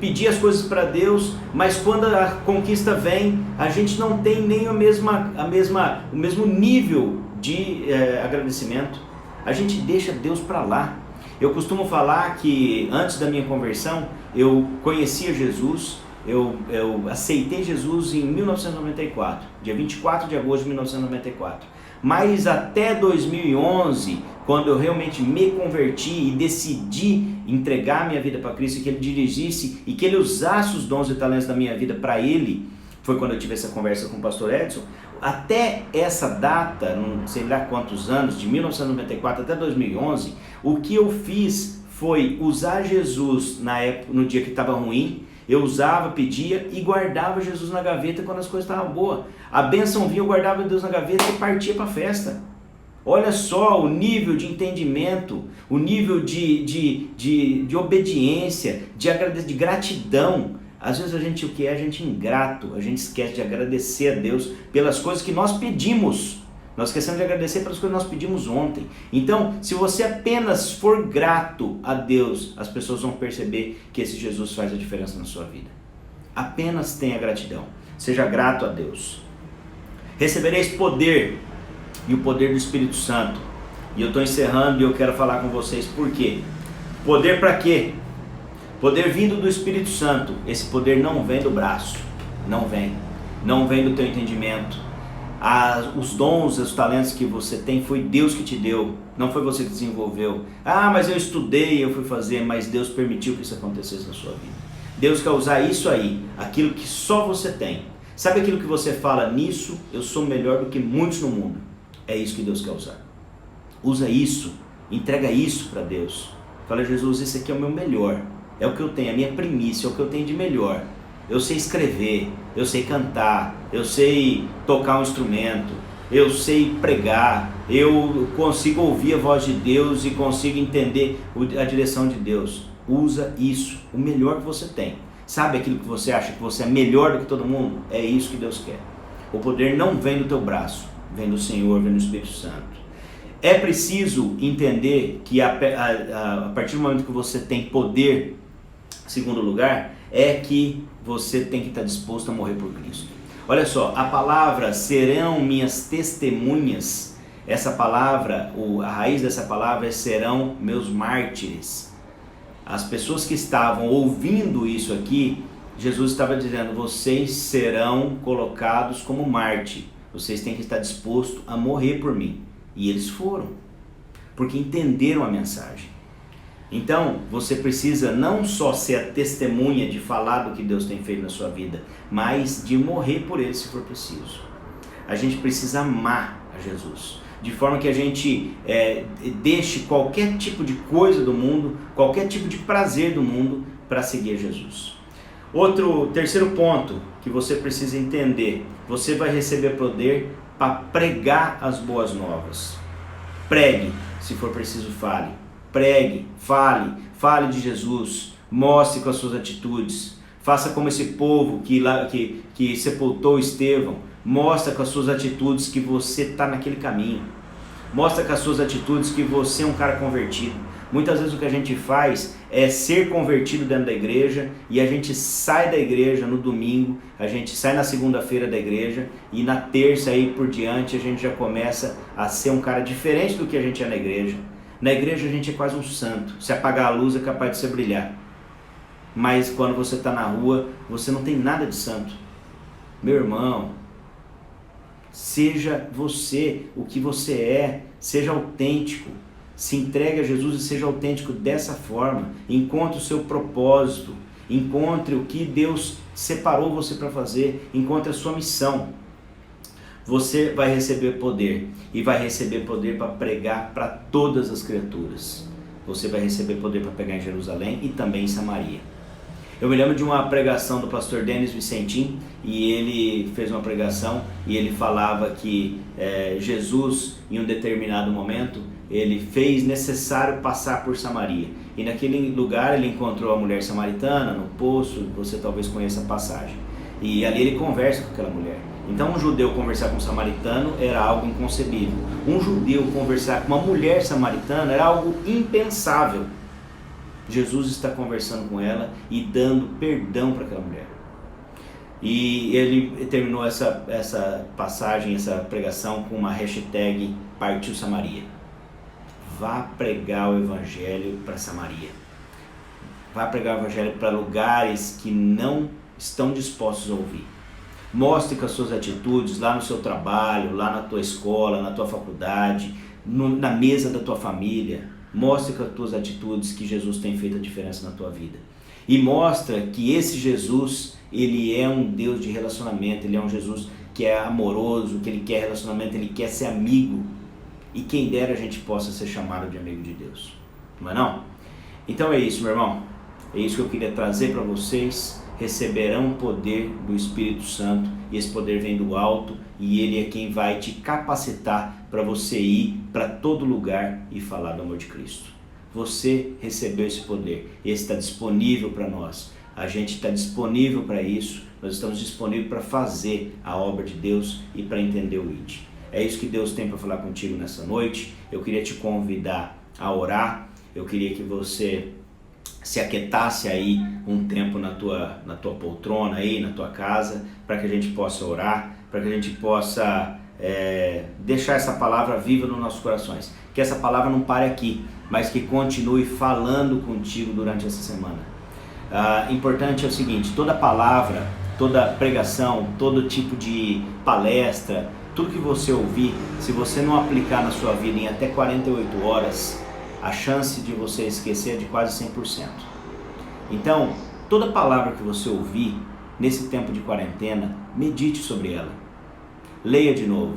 pedir as coisas para Deus, mas quando a conquista vem, a gente não tem nem o mesmo nível de agradecimento. A gente deixa Deus para lá. Eu costumo falar que antes da minha conversão, eu conhecia Jesus, eu aceitei Jesus em 1994, dia 24 de agosto de 1994. Mas até 2011, quando eu realmente me converti e decidi entregar minha vida para Cristo, e que Ele dirigisse e que Ele usasse os dons e talentos da minha vida para Ele, foi quando eu tive essa conversa com o pastor Edson. Até essa data, não sei lá quantos anos, de 1994 até 2011, o que eu fiz foi usar Jesus na época, no dia que estava ruim. Eu usava, pedia e guardava Jesus na gaveta quando as coisas estavam boas. A bênção vinha, eu guardava Deus na gaveta e partia para a festa. Olha só o nível de entendimento, o nível de obediência, de gratidão. Às vezes a gente o que é? A gente é ingrato, a gente esquece de agradecer a Deus pelas coisas que nós pedimos. Nós esquecemos de agradecer pelas coisas que nós pedimos ontem. Então, se você apenas for grato a Deus, as pessoas vão perceber que esse Jesus faz a diferença na sua vida. Apenas tenha gratidão. Seja grato a Deus. Recebereis poder, e o poder do Espírito Santo. E eu estou encerrando e eu quero falar com vocês por quê. Poder para quê? Poder vindo do Espírito Santo. Esse poder não vem do braço. Não vem do teu entendimento. Os dons, os talentos que você tem, foi Deus que te deu, não foi você que desenvolveu. Mas eu estudei, eu fui fazer, mas Deus permitiu que isso acontecesse na sua vida. Deus quer usar isso aí, aquilo que só você tem. Sabe aquilo que você fala, nisso eu sou melhor do que muitos no mundo? É isso que Deus quer usar. Usa isso, entrega isso para Deus. Fala, Jesus, esse aqui é o meu melhor, é o que eu tenho, a minha primícia, é o que eu tenho de melhor. Eu sei escrever, eu sei cantar, eu sei tocar um instrumento, eu sei pregar, eu consigo ouvir a voz de Deus e consigo entender a direção de Deus. Usa isso, o melhor que você tem. Sabe aquilo que você acha que você é melhor do que todo mundo? É isso que Deus quer. O poder não vem do teu braço, vem do Senhor, vem do Espírito Santo. É preciso entender que a partir do momento que você tem poder, segundo lugar, é que você tem que estar disposto a morrer por Cristo. Olha só, a palavra serão minhas testemunhas, essa palavra, a raiz dessa palavra é serão meus mártires. As pessoas que estavam ouvindo isso aqui, Jesus estava dizendo, vocês serão colocados como mártir, vocês têm que estar dispostos a morrer por mim. E eles foram, porque entenderam a mensagem. Então, você precisa não só ser a testemunha de falar do que Deus tem feito na sua vida, mas de morrer por Ele se for preciso. A gente precisa amar a Jesus, de forma que a gente deixe qualquer tipo de coisa do mundo, qualquer tipo de prazer do mundo para seguir Jesus. Terceiro ponto que você precisa entender, você vai receber poder para pregar as boas novas. Pregue, se for preciso fale. Pregue, fale de Jesus, mostre com as suas atitudes, faça como esse povo que sepultou Estevão, mostra com as suas atitudes que você está naquele caminho, mostra com as suas atitudes que você é um cara convertido. Muitas vezes o que a gente faz é ser convertido dentro da igreja e a gente sai da igreja no domingo, a gente sai na segunda-feira da igreja e na terça aí por diante a gente já começa a ser um cara diferente do que a gente é na igreja. Na igreja a gente é quase um santo, se apagar a luz é capaz de você brilhar, mas quando você está na rua você não tem nada de santo. Meu irmão, seja você o que você é, seja autêntico, se entregue a Jesus e seja autêntico dessa forma, encontre o seu propósito, encontre o que Deus separou você para fazer, encontre a sua missão. Você vai receber poder, e vai receber poder para pregar para todas as criaturas. Você vai receber poder para pregar em Jerusalém e também em Samaria. Eu me lembro de uma pregação do pastor Denis Vicentim, e ele fez uma pregação e ele falava que Jesus, em um determinado momento, ele fez necessário passar por Samaria. E naquele lugar ele encontrou a mulher samaritana no poço, você talvez conheça a passagem. E ali ele conversa com aquela mulher. Então um judeu conversar com um samaritano era algo inconcebível. Um judeu conversar com uma mulher samaritana era algo impensável. Jesus está conversando com ela e dando perdão para aquela mulher. E ele terminou essa passagem, essa pregação com uma hashtag Partiu Samaria. Vá pregar o evangelho para Samaria. Vá pregar o evangelho para lugares que não estão dispostos a ouvir. Mostre com as suas atitudes lá no seu trabalho, lá na tua escola, na tua faculdade, na mesa da tua família. Mostre com as tuas atitudes que Jesus tem feito a diferença na tua vida. E mostra que esse Jesus, ele é um Deus de relacionamento, ele é um Jesus que é amoroso, que ele quer relacionamento, ele quer ser amigo. E quem dera a gente possa ser chamado de amigo de Deus. Não é não? Então é isso, meu irmão. É isso que eu queria trazer para vocês. Receberão o poder do Espírito Santo, e esse poder vem do alto, e ele é quem vai te capacitar para você ir para todo lugar e falar do amor de Cristo. Você recebeu esse poder, esse está disponível para nós. A gente está disponível para isso, nós estamos disponíveis para fazer a obra de Deus e para entender o ID. É isso que Deus tem para falar contigo nessa noite. Eu queria te convidar a orar, eu queria que você se aquietasse aí um tempo na tua poltrona aí, na tua casa, para que a gente possa orar, para que a gente possa deixar essa palavra viva nos nossos corações. Que essa palavra não pare aqui, mas que continue falando contigo durante essa semana. Importante é o seguinte, toda palavra, toda pregação, todo tipo de palestra, tudo que você ouvir, se você não aplicar na sua vida em até 48 horas, a chance de você esquecer é de quase 100%. Então, toda palavra que você ouvir nesse tempo de quarentena, medite sobre ela. Leia de novo.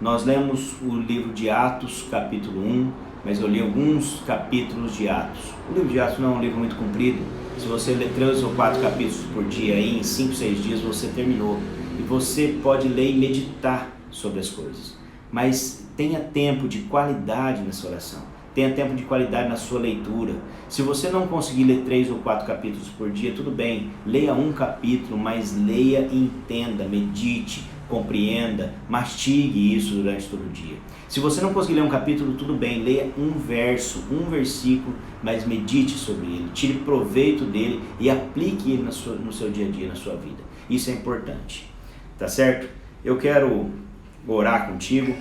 Nós lemos o livro de Atos, capítulo 1, mas eu li alguns capítulos de Atos. O livro de Atos não é um livro muito comprido. Se você ler 3 ou 4 capítulos por dia, aí, em 5, 6 dias você terminou. E você pode ler e meditar sobre as coisas. Mas tenha tempo de qualidade nessa oração. Tenha tempo de qualidade na sua leitura. Se você não conseguir ler 3 ou 4 capítulos por dia, tudo bem. Leia um capítulo, mas leia e entenda, medite, compreenda, mastigue isso durante todo o dia. Se você não conseguir ler um capítulo, tudo bem. Leia um verso, um versículo, mas medite sobre ele. Tire proveito dele e aplique ele no seu dia a dia, na sua vida. Isso é importante. Tá certo? Eu quero orar contigo.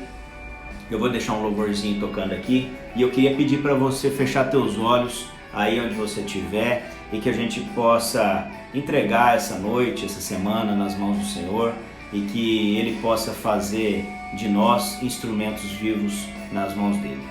Eu vou deixar um louvorzinho tocando aqui e eu queria pedir para você fechar teus olhos aí onde você estiver e que a gente possa entregar essa noite, essa semana nas mãos do Senhor e que Ele possa fazer de nós instrumentos vivos nas mãos dEle.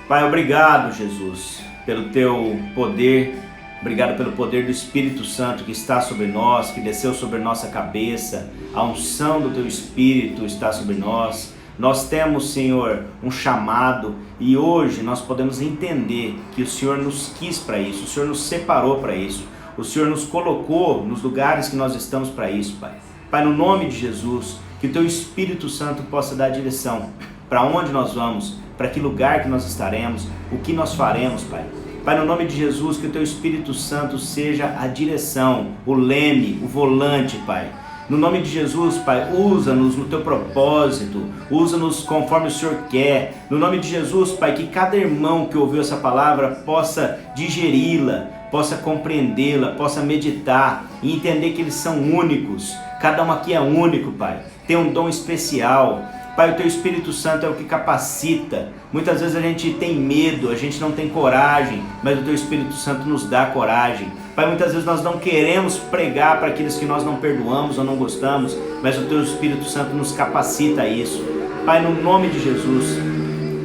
Pai, obrigado, Jesus, pelo Teu poder, obrigado pelo poder do Espírito Santo que está sobre nós, que desceu sobre nossa cabeça, a unção do Teu Espírito está sobre nós. Nós temos, Senhor, um chamado e hoje nós podemos entender que o Senhor nos quis para isso, o Senhor nos separou para isso, o Senhor nos colocou nos lugares que nós estamos para isso, Pai. Pai, no nome de Jesus, que o Teu Espírito Santo possa dar direção para onde nós vamos, para que lugar que nós estaremos, o que nós faremos, Pai. Pai, no nome de Jesus, que o Teu Espírito Santo seja a direção, o leme, o volante, Pai. No nome de Jesus, Pai, usa-nos no Teu propósito, usa-nos conforme o Senhor quer. No nome de Jesus, Pai, que cada irmão que ouviu essa palavra possa digeri-la, possa compreendê-la, possa meditar e entender que eles são únicos. Cada um aqui é único, Pai, tem um dom especial. Pai, o Teu Espírito Santo é o que capacita. Muitas vezes a gente tem medo, a gente não tem coragem, mas o Teu Espírito Santo nos dá coragem. Pai, muitas vezes nós não queremos pregar para aqueles que nós não perdoamos ou não gostamos, mas o Teu Espírito Santo nos capacita a isso. Pai, no nome de Jesus,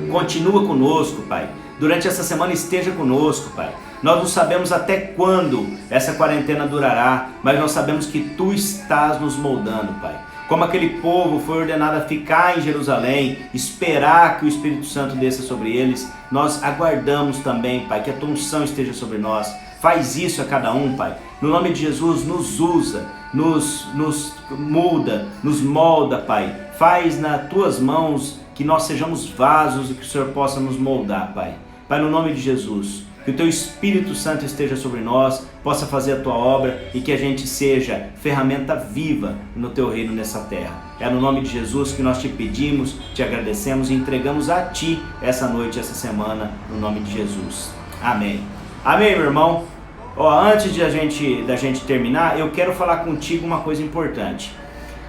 continua conosco, Pai. Durante essa semana esteja conosco, Pai. Nós não sabemos até quando essa quarentena durará, mas nós sabemos que Tu estás nos moldando, Pai. Como aquele povo foi ordenado a ficar em Jerusalém, esperar que o Espírito Santo desça sobre eles, nós aguardamos também, Pai, que a Tua unção esteja sobre nós. Faz isso a cada um, Pai. No nome de Jesus, nos usa, nos muda, nos molda, Pai. Faz nas Tuas mãos que nós sejamos vasos e que o Senhor possa nos moldar, Pai. Pai, no nome de Jesus, que o Teu Espírito Santo esteja sobre nós, possa fazer a Tua obra e que a gente seja ferramenta viva no Teu reino nessa terra. É no nome de Jesus que nós te pedimos, te agradecemos e entregamos a Ti essa noite, essa semana, no nome de Jesus. Amém. Amém, meu irmão. Antes da gente terminar, eu quero falar contigo uma coisa importante.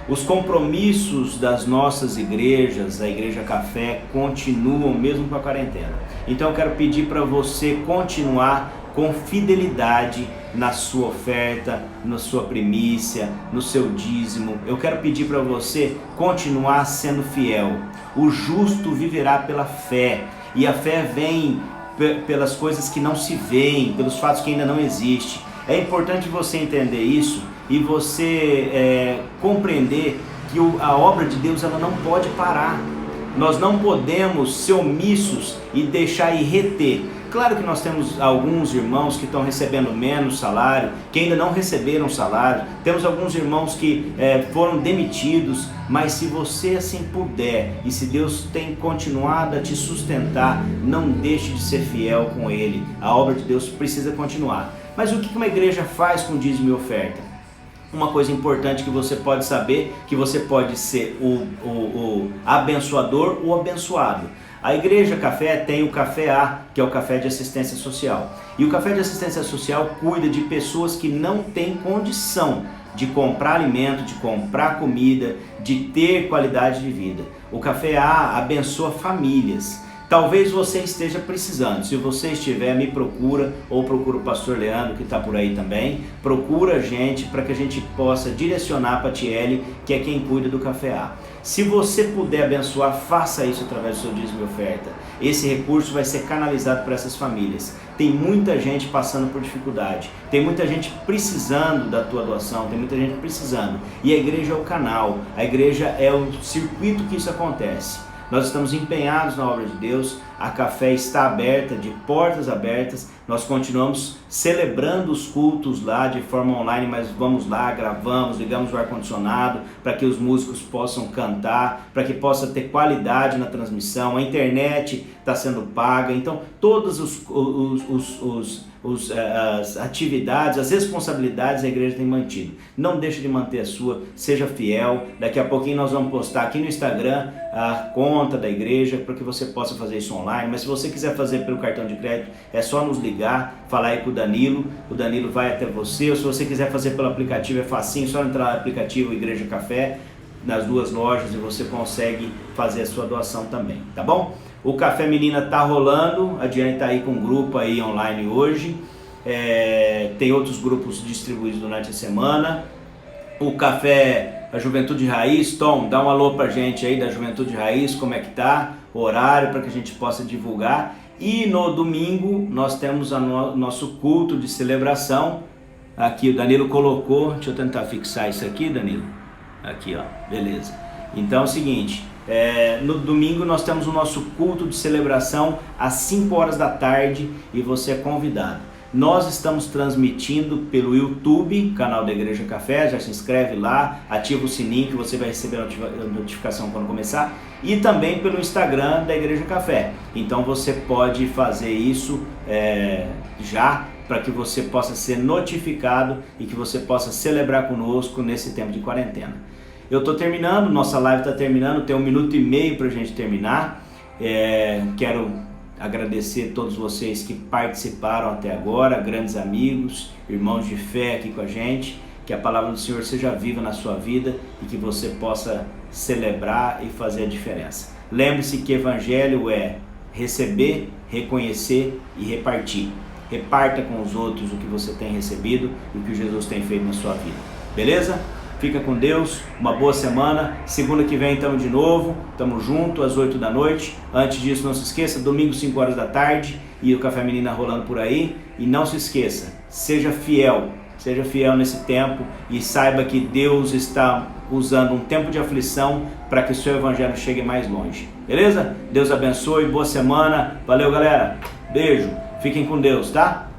Os compromissos das nossas igrejas, a Igreja Café, continuam mesmo com a quarentena. Então eu quero pedir para você continuar com fidelidade na sua oferta, na sua primícia, no seu dízimo. Eu quero pedir para você continuar sendo fiel. O justo viverá pela fé, e a fé vem pelas coisas que não se veem, pelos fatos que ainda não existem. É importante você entender isso e você compreender que a obra de Deus ela não pode parar. Nós não podemos ser omissos e deixar ir reter. Claro que nós temos alguns irmãos que estão recebendo menos salário, que ainda não receberam salário. Temos alguns irmãos que foram demitidos, mas se você assim puder e se Deus tem continuado a te sustentar, não deixe de ser fiel com Ele. A obra de Deus precisa continuar. Mas o que uma igreja faz com dízimo e oferta? Uma coisa importante que você pode saber, que você pode ser o abençoador ou abençoado. A Igreja Café tem o Café A, que é o Café de Assistência Social. E o Café de Assistência Social cuida de pessoas que não têm condição de comprar alimento, de comprar comida, de ter qualidade de vida. O Café A abençoa famílias. Talvez você esteja precisando. Se você estiver, me procura, ou procura o pastor Leandro, que está por aí também. Procura a gente para que a gente possa direcionar para a Tiele, que é quem cuida do Café A. Se você puder abençoar, faça isso através do seu dízimo e oferta. Esse recurso vai ser canalizado para essas famílias. Tem muita gente passando por dificuldade, tem muita gente precisando da tua doação, tem muita gente precisando. E a igreja é o canal, a igreja é o circuito que isso acontece. Nós estamos empenhados na obra de Deus, a Café está aberta, de portas abertas, nós continuamos celebrando os cultos lá de forma online, mas vamos lá, gravamos, ligamos o ar-condicionado para que os músicos possam cantar, para que possa ter qualidade na transmissão, a internet está sendo paga, então todas as atividades, as responsabilidades a igreja tem mantido. Não deixe de manter a sua, seja fiel. Daqui a pouquinho nós vamos postar aqui no Instagram a conta da igreja para que você possa fazer isso online, mas se você quiser fazer pelo cartão de crédito, é só nos ligar, falar aí com o Danilo vai até você, ou se você quiser fazer pelo aplicativo é facinho, só entrar no aplicativo Igreja Café, nas duas lojas, e você consegue fazer a sua doação também, tá bom? O Café Menina tá rolando, a Diane tá aí com um grupo aí online hoje, tem outros grupos distribuídos durante a semana. O Café, a Juventude Raiz, Tom, dá um alô pra gente aí da Juventude Raiz, como é que tá, o horário para que a gente possa divulgar. E no domingo nós temos nosso culto de celebração, aqui o Danilo colocou, deixa eu tentar fixar isso aqui, Danilo, aqui ó, beleza. Então é o seguinte, no domingo nós temos o nosso culto de celebração às 5 horas da tarde e você é convidado. Nós estamos transmitindo pelo YouTube, canal da Igreja Café, já se inscreve lá, ativa o sininho que você vai receber a notificação quando começar, e também pelo Instagram da Igreja Café. Então você pode fazer isso já, para que você possa ser notificado e que você possa celebrar conosco nesse tempo de quarentena. Eu estou terminando, nossa live está terminando, tem 1 minuto e meio para a gente terminar. Quero agradecer a todos vocês que participaram até agora, grandes amigos, irmãos de fé aqui com a gente. Que a palavra do Senhor seja viva na sua vida e que você possa celebrar e fazer a diferença. Lembre-se que evangelho é receber, reconhecer e repartir. Reparta com os outros o que você tem recebido e o que Jesus tem feito na sua vida. Beleza? Fica com Deus, uma boa semana. Segunda que vem estamos de novo, estamos juntos às 8 da noite. Antes disso, não se esqueça, domingo 5 horas da tarde e o Café Menina rolando por aí. E não se esqueça, seja fiel nesse tempo e saiba que Deus está usando um tempo de aflição para que o seu evangelho chegue mais longe. Beleza? Deus abençoe, boa semana. Valeu, galera. Beijo. Fiquem com Deus, tá?